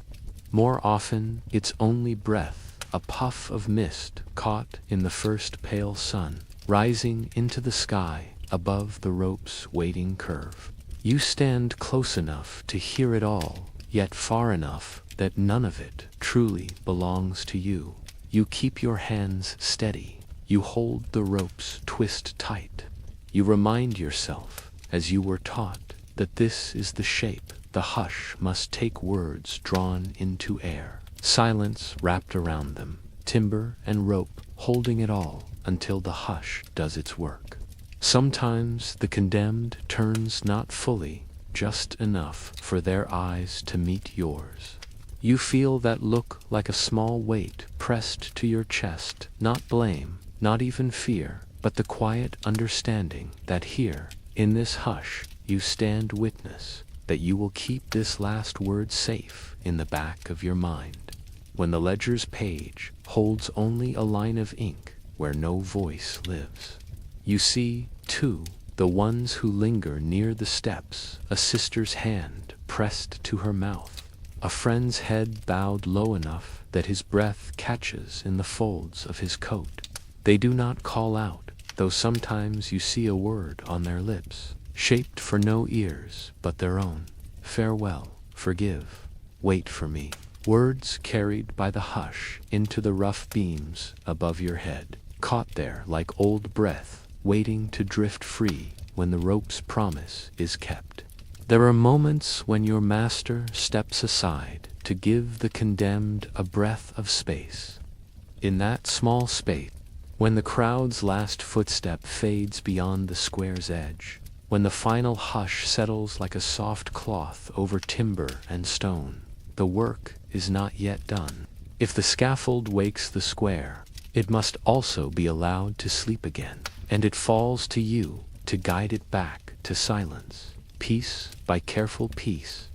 More often, it's only breath, a puff of mist caught in the first pale sun, rising into the sky above the rope's waiting curve. You stand close enough to hear it all, yet far enough that none of it truly belongs to you. You keep your hands steady. You hold the rope's twist tight. You remind yourself, as you were taught, that this is the shape the hush must take, words drawn into air, silence wrapped around them, timber and rope holding it all until the hush does its work. Sometimes the condemned turns not fully, just enough for their eyes to meet yours. You feel that look like a small weight pressed to your chest, not blame, not even fear, but the quiet understanding that here, in this hush, you stand witness that you will keep this last word safe in the back of your mind. When the ledger's page holds only a line of ink where no voice lives. You see, too, the ones who linger near the steps, a sister's hand pressed to her mouth, a friend's head bowed low enough that his breath catches in the folds of his coat. They do not call out, though sometimes you see a word on their lips, shaped for no ears but their own. Farewell, forgive. wait for me. Words carried by the hush into the rough beams above your head, caught there like old breath, waiting to drift free when the rope's promise is kept. There are moments when your master steps aside to give the condemned a breath of space. In that small space, when the crowd's last footstep fades beyond the square's edge, when the final hush settles like a soft cloth over timber and stone, the work is not yet done. If the scaffold wakes the square, it must also be allowed to sleep again, and it falls to you to guide it back to silence, piece by careful piece.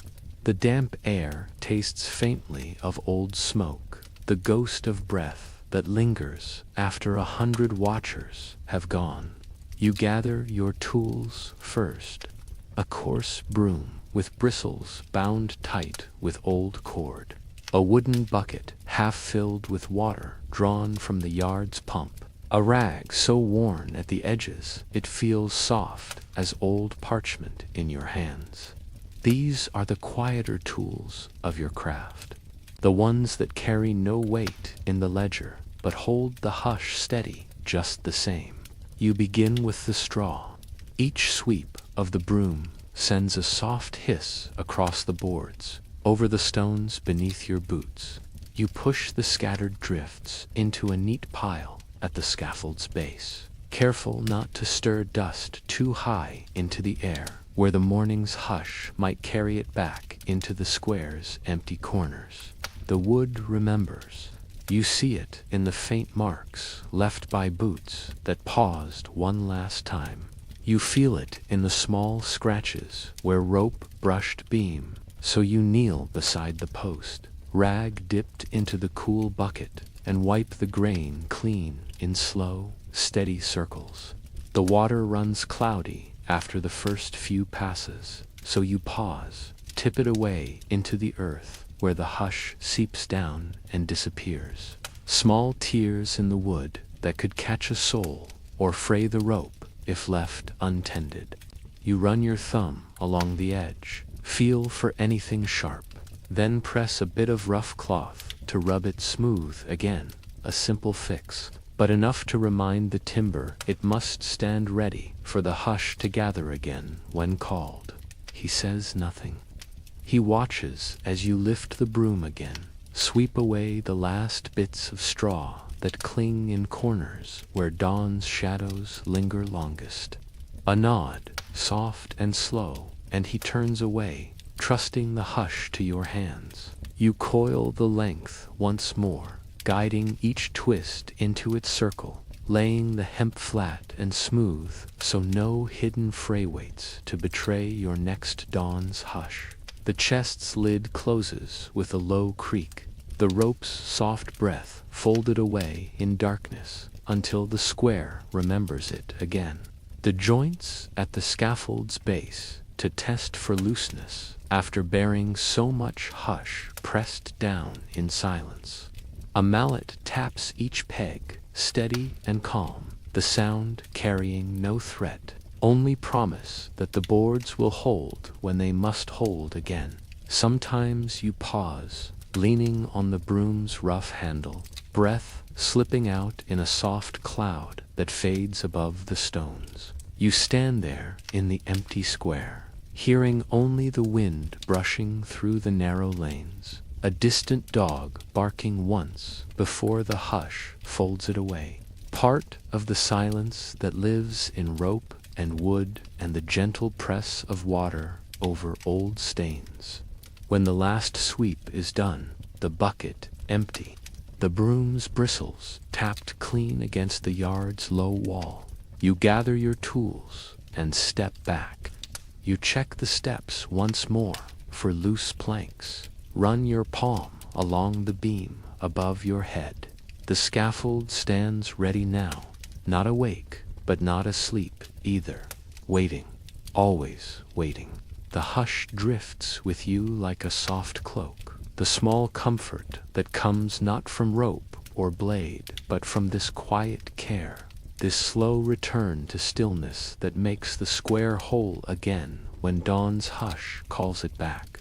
The damp air tastes faintly of old smoke, the ghost of breath that lingers after 100 watchers have gone. You gather your tools first, a coarse broom with bristles bound tight with old cord, a wooden bucket half filled with water drawn from the yard's pump, a rag so worn at the edges it feels soft as old parchment in your hands. These are the quieter tools of your craft, the ones that carry no weight in the ledger but hold the hush steady just the same. You begin with the straw. Each sweep of the broom sends a soft hiss across the boards, over the stones beneath your boots. You push the scattered drifts into a neat pile at the scaffold's base, careful not to stir dust too high into the air, where the morning's hush might carry it back into the square's empty corners. The wood remembers. You see it in the faint marks left by boots that paused one last time. You feel it in the small scratches where rope brushed beam, so you kneel beside the post, rag dipped into the cool bucket, and wipe the grain clean in slow, steady circles. The water runs cloudy after the first few passes, so you pause, tip it away into the earth, where the hush seeps down and disappears. Small tears in the wood that could catch a soul or fray the rope if left untended. You run your thumb along the edge, feel for anything sharp, then press a bit of rough cloth to rub it smooth again, a simple fix, but enough to remind the timber it must stand ready for the hush to gather again when called. He says nothing. He watches as you lift the broom again, sweep away the last bits of straw that cling in corners where dawn's shadows linger longest. A nod, soft and slow, and he turns away, trusting the hush to your hands. You coil the length once more, guiding each twist into its circle, laying the hemp flat and smooth so no hidden fray waits to betray your next dawn's hush. The chest's lid closes with a low creak, the rope's soft breath folded away in darkness until the square remembers it again. The joints at the scaffold's base to test for looseness after bearing so much hush pressed down in silence. A mallet taps each peg, steady and calm, the sound carrying no threat, only promise that the boards will hold when they must hold again. Sometimes you pause, leaning on the broom's rough handle, breath slipping out in a soft cloud that fades above the stones. You stand there in the empty square, hearing only the wind brushing through the narrow lanes, a distant dog barking once before the hush folds it away, part of the silence that lives in rope and wood and the gentle press of water over old stains. When the last sweep is done, the bucket empty, the broom's bristles tapped clean against the yard's low wall, you gather your tools and step back. You check the steps once more for loose planks, run your palm along the beam above your head. The scaffold stands ready now, not awake, but not asleep either, waiting, always waiting. The hush drifts with you like a soft cloak, the small comfort that comes not from rope or blade, but from this quiet care, this slow return to stillness that makes the square whole again when dawn's hush calls it back.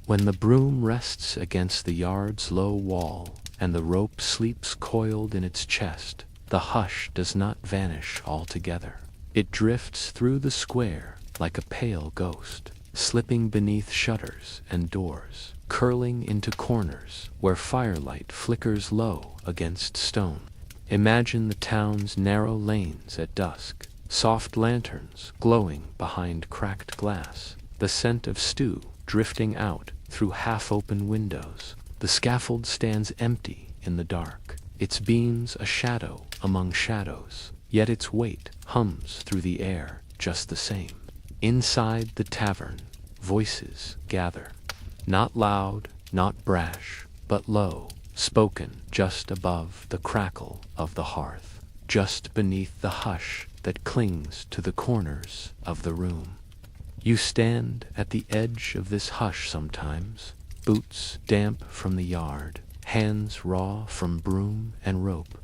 When the broom rests against the yard's low wall, and the rope sleeps coiled in its chest, the hush does not vanish altogether. It drifts through the square like a pale ghost, slipping beneath shutters and doors, curling into corners where firelight flickers low against stone. Imagine the town's narrow lanes at dusk, soft lanterns glowing behind cracked glass, the scent of stew drifting out through half-open windows. The scaffold stands empty in the dark, its beams a shadow among shadows, yet its weight hums through the air just the same. Inside the tavern, voices gather, not loud, not brash, but low, spoken just above the crackle of the hearth, just beneath the hush that clings to the corners of the room. You stand at the edge of this hush sometimes, boots damp from the yard, hands raw from broom and rope.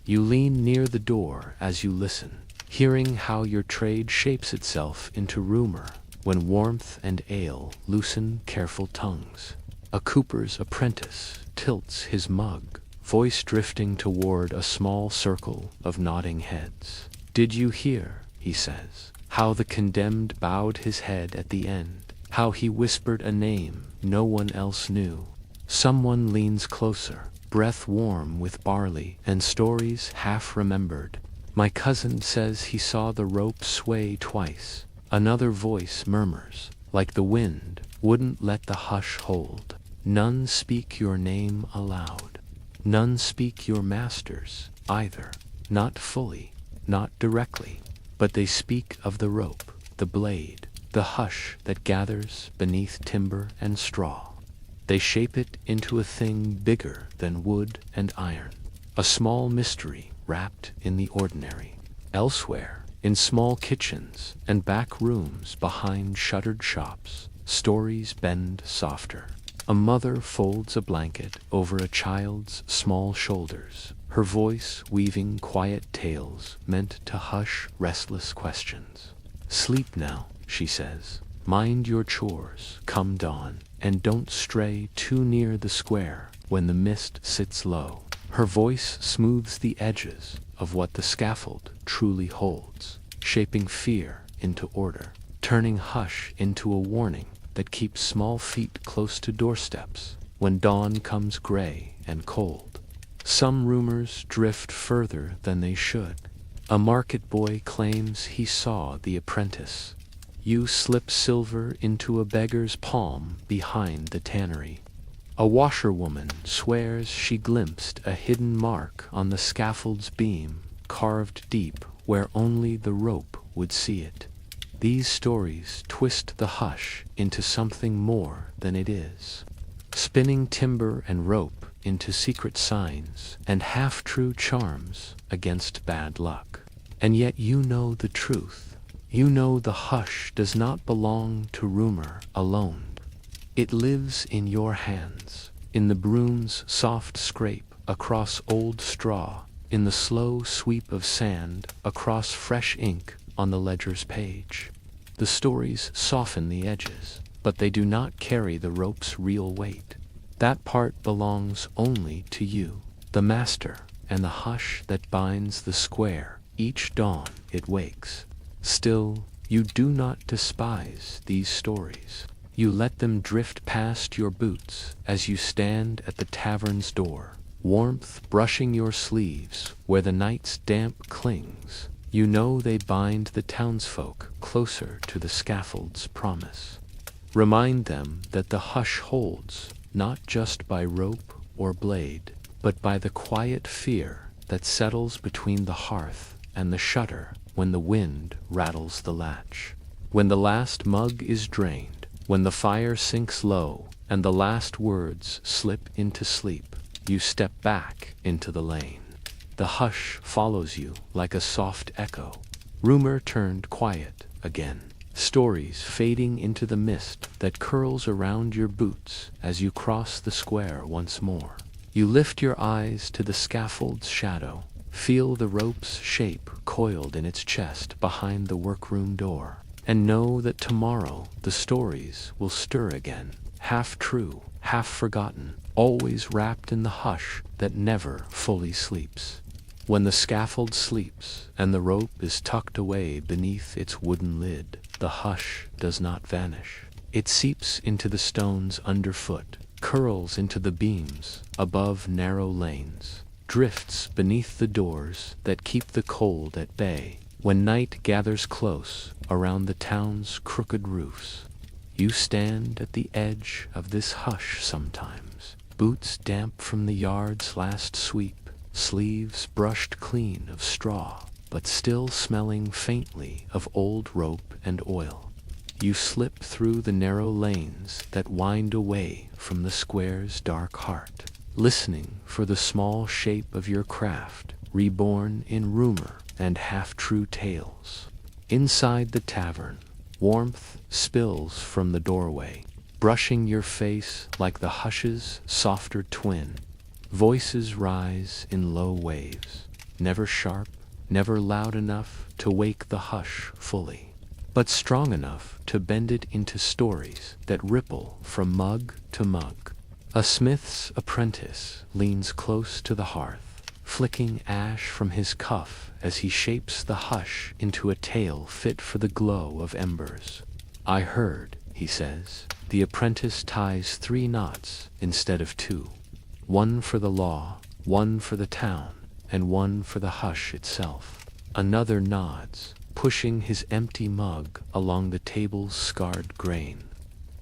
You lean near the door as you listen, hearing how your trade shapes itself into rumor when warmth and ale loosen careful tongues. A cooper's apprentice tilts his mug, voice drifting toward a small circle of nodding heads. "Did you hear," he says, "how the condemned bowed his head at the end, how he whispered a name no one else knew?" Someone leans closer, breath warm with barley and stories half remembered. "My cousin says he saw the rope sway twice." Another voice murmurs, like the wind, wouldn't let the hush hold. "None speak your name aloud. None speak your master's either, not fully, not directly, but they speak of the rope, the blade, the hush that gathers beneath timber and straw. They shape it into a thing bigger than wood and iron, a small mystery wrapped in the ordinary. Elsewhere, in small kitchens and back rooms behind shuttered shops, stories bend softer. A mother folds a blanket over a child's small shoulders, her voice weaving quiet tales meant to hush restless questions. "Sleep now," she says. "Mind your chores, come dawn, and don't stray too near the square when the mist sits low." Her voice smooths the edges of what the scaffold truly holds, shaping fear into order, turning hush into a warning that keeps small feet close to doorsteps when dawn comes gray and cold. Some rumors drift further than they should. A market boy claims he saw the apprentice. You slip silver into a beggar's palm behind the tannery. A washerwoman swears she glimpsed a hidden mark on the scaffold's beam, carved deep where only the rope would see it. These stories twist the hush into something more than it is, spinning timber and rope into secret signs and half-true charms against bad luck. And yet you know the truth. You know the hush does not belong to rumor alone. It lives in your hands, in the broom's soft scrape across old straw, in the slow sweep of sand across fresh ink on the ledger's page. The stories soften the edges, but they do not carry the rope's real weight. That part belongs only to you, the master, and the hush that binds the square each dawn it wakes. Still, you do not despise these stories. You let them drift past your boots as you stand at the tavern's door, warmth brushing your sleeves where the night's damp clings. You know they bind the townsfolk closer to the scaffold's promise. Remind them that the hush holds, not just by rope or blade, but by the quiet fear that settles between the hearth and the shutter when the wind rattles the latch. When the last mug is drained, when the fire sinks low and the last words slip into sleep, you step back into the lane. The hush follows you like a soft echo. Rumor turned quiet again. Stories fading into the mist that curls around your boots as you cross the square once more. You lift your eyes to the scaffold's shadow, feel the rope's shape coiled in its chest behind the workroom door, and know that tomorrow the stories will stir again, half true, half forgotten, always wrapped in the hush that never fully sleeps. When the scaffold sleeps and the rope is tucked away beneath its wooden lid, the hush does not vanish. It seeps into the stones underfoot, curls into the beams above narrow lanes, drifts beneath the doors that keep the cold at bay. When night gathers close around the town's crooked roofs, you stand at the edge of this hush sometimes, boots damp from the yard's last sweep, sleeves brushed clean of straw, but still smelling faintly of old rope and oil. You slip through the narrow lanes that wind away from the square's dark heart, listening for the small shape of your craft, reborn in rumor and half-true tales. Inside the tavern, warmth spills from the doorway, brushing your face like the hush's softer twin. Voices rise in low waves, never sharp, never loud enough to wake the hush fully, but strong enough to bend it into stories that ripple from mug to mug. A smith's apprentice leans close to the hearth, flicking ash from his cuff as he shapes the hush into a tale fit for the glow of embers. "I heard," he says, "the apprentice ties 3 knots instead of 2. One for the law, one for the town, and one for the hush itself." Another nods, pushing his empty mug along the table's scarred grain.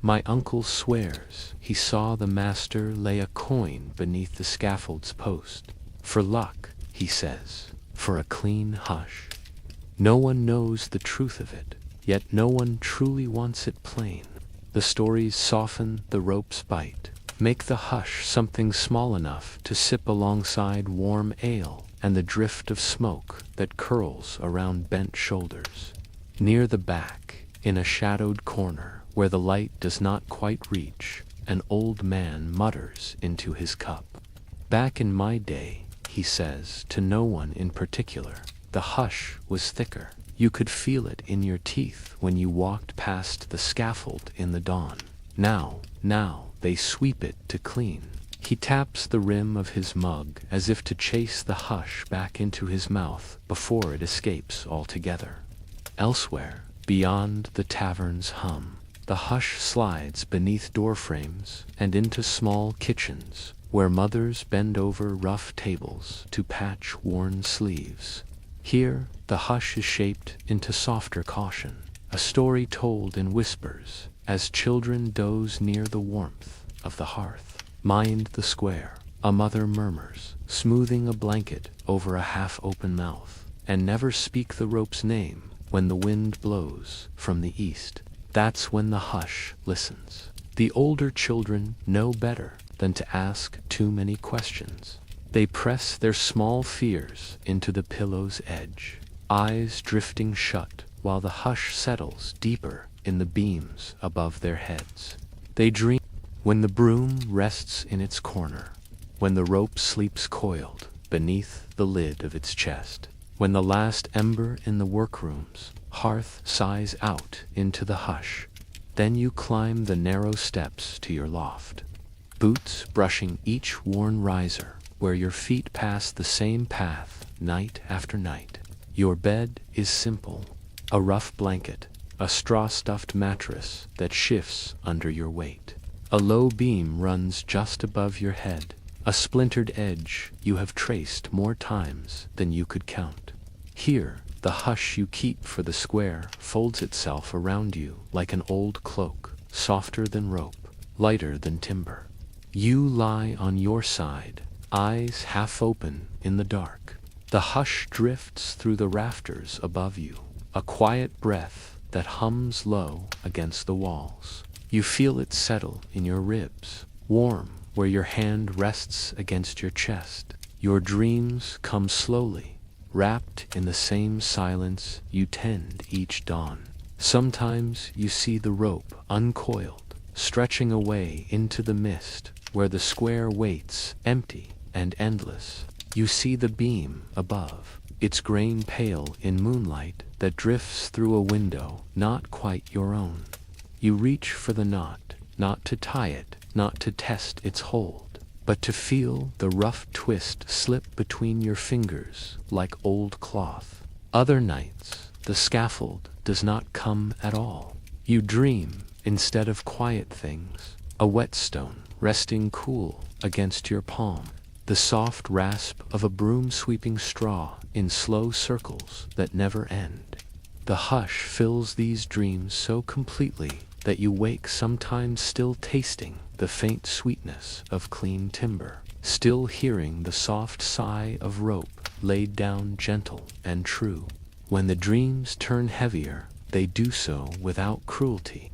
"My uncle swears he saw the master lay a coin beneath the scaffold's post. For luck, he says, for a clean hush. No one knows the truth of it, yet no one truly wants it plain. The stories soften the rope's bite, make the hush something small enough to sip alongside warm ale and the drift of smoke that curls around bent shoulders. Near the back, in a shadowed corner where the light does not quite reach, an old man mutters into his cup. Back in my day, he says to no one in particular, the hush was thicker. You could feel it in your teeth when you walked past the scaffold in the dawn. Now they sweep it to clean." He taps the rim of his mug as if to chase the hush back into his mouth before it escapes altogether. Elsewhere, beyond the tavern's hum, the hush slides beneath doorframes and into small kitchens where mothers bend over rough tables to patch worn sleeves. Here, the hush is shaped into softer caution, a story told in whispers as children doze near the warmth of the hearth. "Mind the square," a mother murmurs, smoothing a blanket over a half-open mouth, "and never speak the rope's name when the wind blows from the east." That's when the hush listens. The older children know better than to ask too many questions. They press their small fears into the pillow's edge, eyes drifting shut while the hush settles deeper in the beams above their heads. They dream when the broom rests in its corner, when the rope sleeps coiled beneath the lid of its chest, when the last ember in the workroom's hearth sighs out into the hush. Then you climb the narrow steps to your loft, boots brushing each worn riser where your feet pass the same path night after night. Your bed is simple, a rough blanket, a straw-stuffed mattress that shifts under your weight. A low beam runs just above your head, a splintered edge you have traced more times than you could count. Here, the hush you keep for the square folds itself around you like an old cloak, softer than rope, lighter than timber. You lie on your side, eyes half open in the dark. The hush drifts through the rafters above you, a quiet breath that hums low against the walls. You feel it settle in your ribs, warm where your hand rests against your chest. Your dreams come slowly, wrapped in the same silence you tend each dawn. Sometimes you see the rope uncoiled, stretching away into the mist where the square waits, empty and endless. You see the beam above, its grain pale in moonlight that drifts through a window not quite your own. You reach for the knot, not to tie it, not to test its hold, but to feel the rough twist slip between your fingers like old cloth. Other nights, the scaffold does not come at all. You dream instead of quiet things, a whetstone resting cool against your palm, the soft rasp of a broom sweeping straw in slow circles that never end. The hush fills these dreams so completely that you wake sometimes still tasting the faint sweetness of clean timber, still hearing the soft sigh of rope laid down gentle and true. When the dreams turn heavier, they do so without cruelty.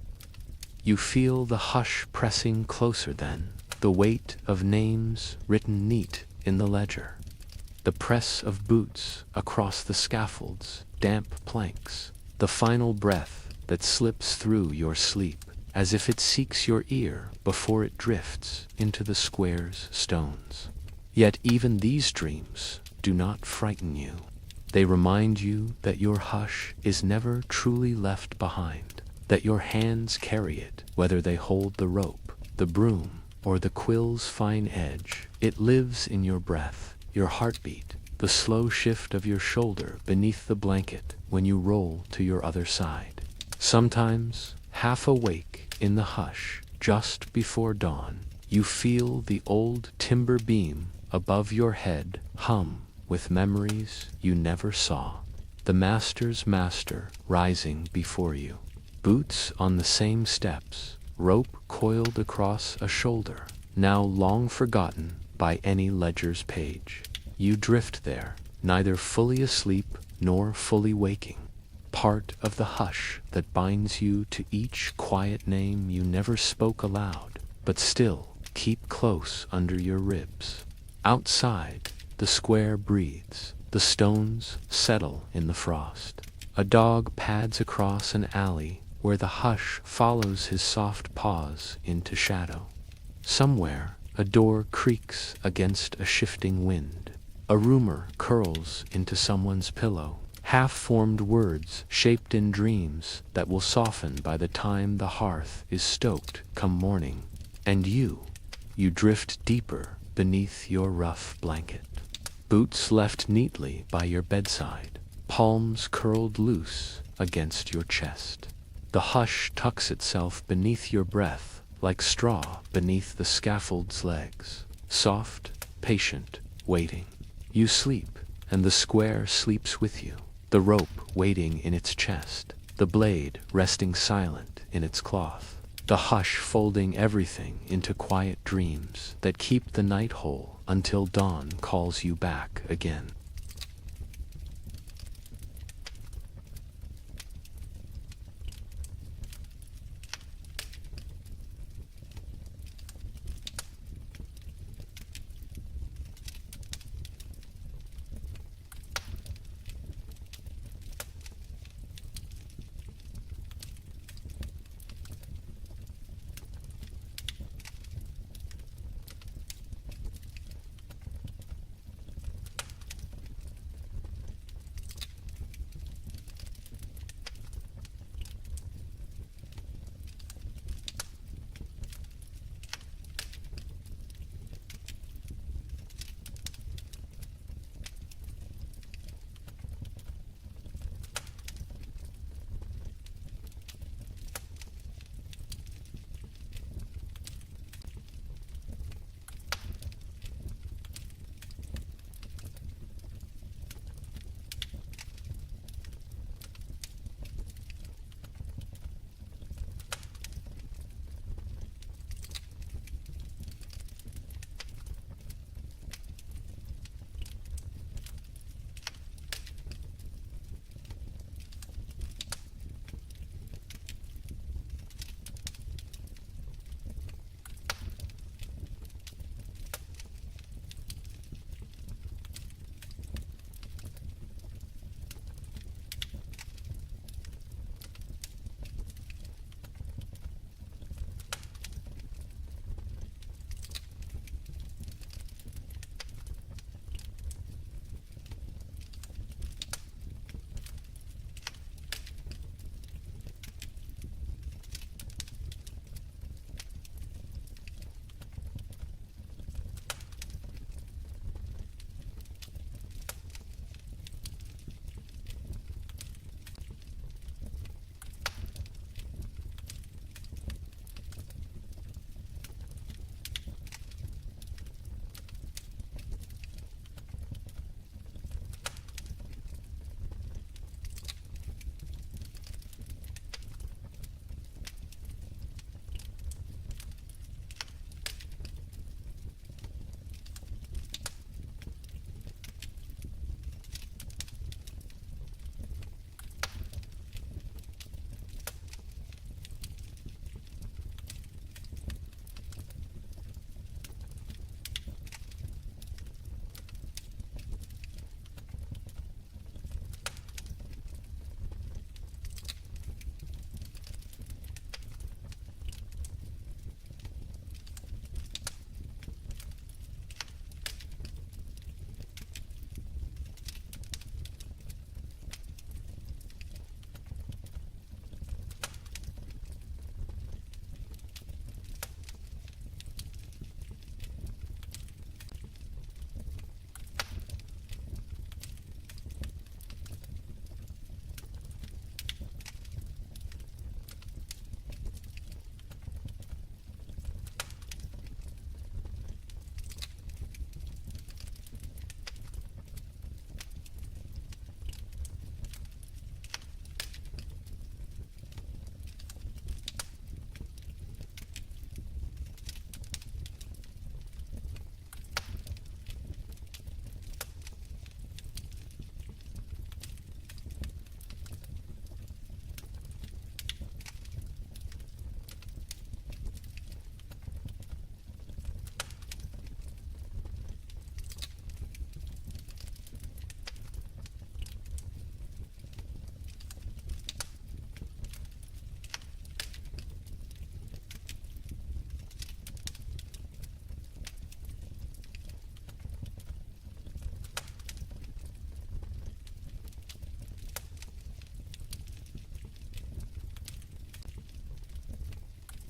You feel the hush pressing closer then, the weight of names written neat in the ledger, the press of boots across the scaffold's damp planks, the final breath that slips through your sleep, as if it seeks your ear before it drifts into the square's stones. Yet even these dreams do not frighten you. They remind you that your hush is never truly left behind, that your hands carry it, whether they hold the rope, the broom, or the quill's fine edge. It lives in your breath, your heartbeat, the slow shift of your shoulder beneath the blanket when you roll to your other side. Sometimes, half awake in the hush, just before dawn, you feel the old timber beam above your head hum with memories you never saw. The master's master rising before you, boots on the same steps, rope coiled across a shoulder, now long forgotten by any ledger's page. You drift there, neither fully asleep nor fully waking, part of the hush that binds you to each quiet name you never spoke aloud, but still keep close under your ribs. Outside, the square breathes, the stones settle in the frost. A dog pads across an alley where the hush follows his soft paws into shadow. Somewhere, a door creaks against a shifting wind. A rumor curls into someone's pillow, half-formed words shaped in dreams that will soften by the time the hearth is stoked come morning. And you drift deeper beneath your rough blanket. Boots left neatly by your bedside, palms curled loose against your chest. The hush tucks itself beneath your breath like straw beneath the scaffold's legs, soft, patient, waiting. You sleep, and the square sleeps with you, the rope waiting in its chest, the blade resting silent in its cloth, the hush folding everything into quiet dreams that keep the night whole until dawn calls you back again.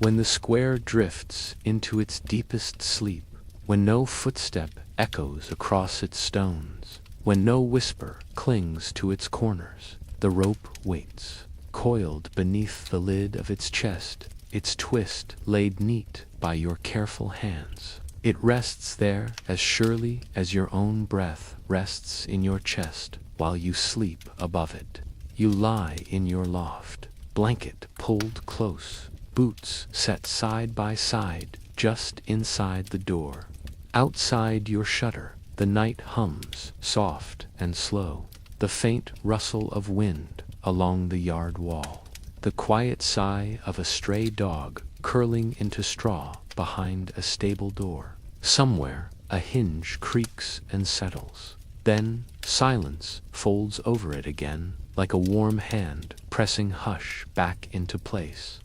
when the square drifts into its deepest sleep, when no footstep echoes across its stones, when no whisper clings to its corners, the rope waits, coiled beneath the lid of its chest, its twist laid neat by your careful hands. It rests there as surely as your own breath rests in your chest while you sleep above it. You lie in your loft, blanket pulled close, boots set side by side just inside the door. Outside your shutter, the night hums, soft and slow, the faint rustle of wind along the yard wall, the quiet sigh of a stray dog curling into straw behind a stable door. Somewhere, a hinge creaks and settles. Then, silence folds over it again, like a warm hand pressing hush back into place.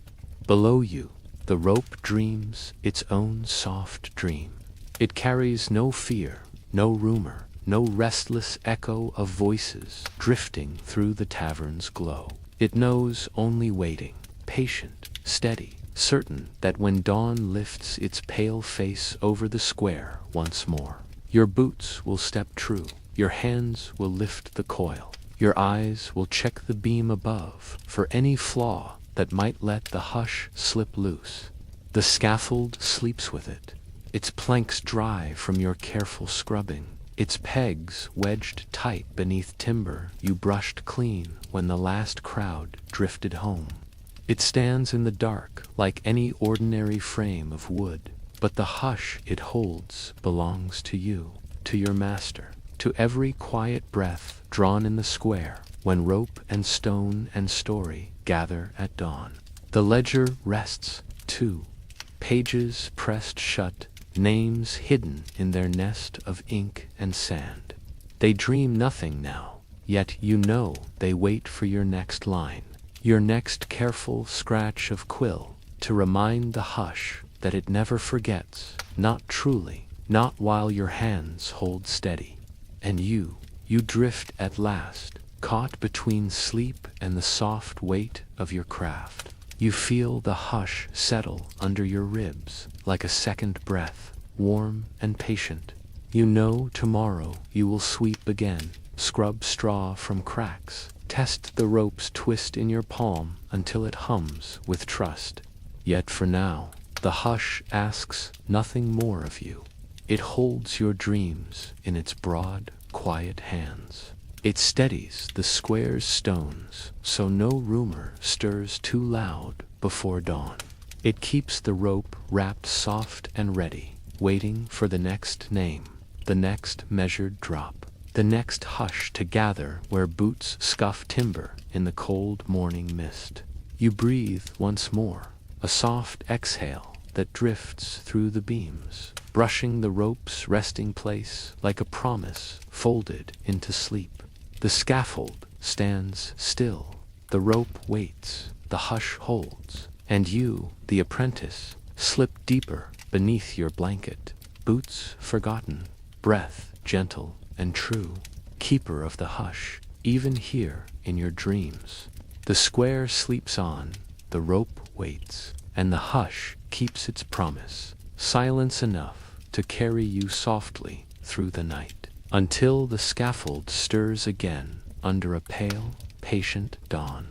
Below you, the rope dreams its own soft dream. It carries no fear, no rumor, no restless echo of voices drifting through the tavern's glow. It knows only waiting, patient, steady, certain that when dawn lifts its pale face over the square once more, your boots will step true, your hands will lift the coil, your eyes will check the beam above for any flaw that might let the hush slip loose. The scaffold sleeps with it, its planks dry from your careful scrubbing, its pegs wedged tight beneath timber you brushed clean when the last crowd drifted home. It stands in the dark like any ordinary frame of wood, but the hush it holds belongs to you, to your master, to every quiet breath drawn in the square when rope and stone and story gather at dawn. The ledger rests, too, pages pressed shut, names hidden in their nest of ink and sand. They dream nothing now, yet you know they wait for your next line, your next careful scratch of quill, to remind the hush that it never forgets, not truly, not while your hands hold steady. And you drift at last, caught between sleep and the soft weight of your craft. You feel the hush settle under your ribs like a second breath, warm and patient. You know tomorrow you will sweep again, scrub straw from cracks, test the rope's twist in your palm until it hums with trust. Yet for now, the hush asks nothing more of you. It holds your dreams in its broad, quiet hands. It steadies the square's stones so no rumor stirs too loud before dawn. It keeps the rope wrapped soft and ready, waiting for the next name, the next measured drop, the next hush to gather where boots scuff timber in the cold morning mist. You breathe once more, a soft exhale that drifts through the beams, brushing the rope's resting place like a promise folded into sleep. The scaffold stands still, the rope waits, the hush holds, and you, the apprentice, slip deeper beneath your blanket, boots forgotten, breath gentle and true, keeper of the hush, even here in your dreams. The square sleeps on, the rope waits, and the hush keeps its promise, silence enough to carry you softly through the night, until the scaffold stirs again under a pale, patient dawn.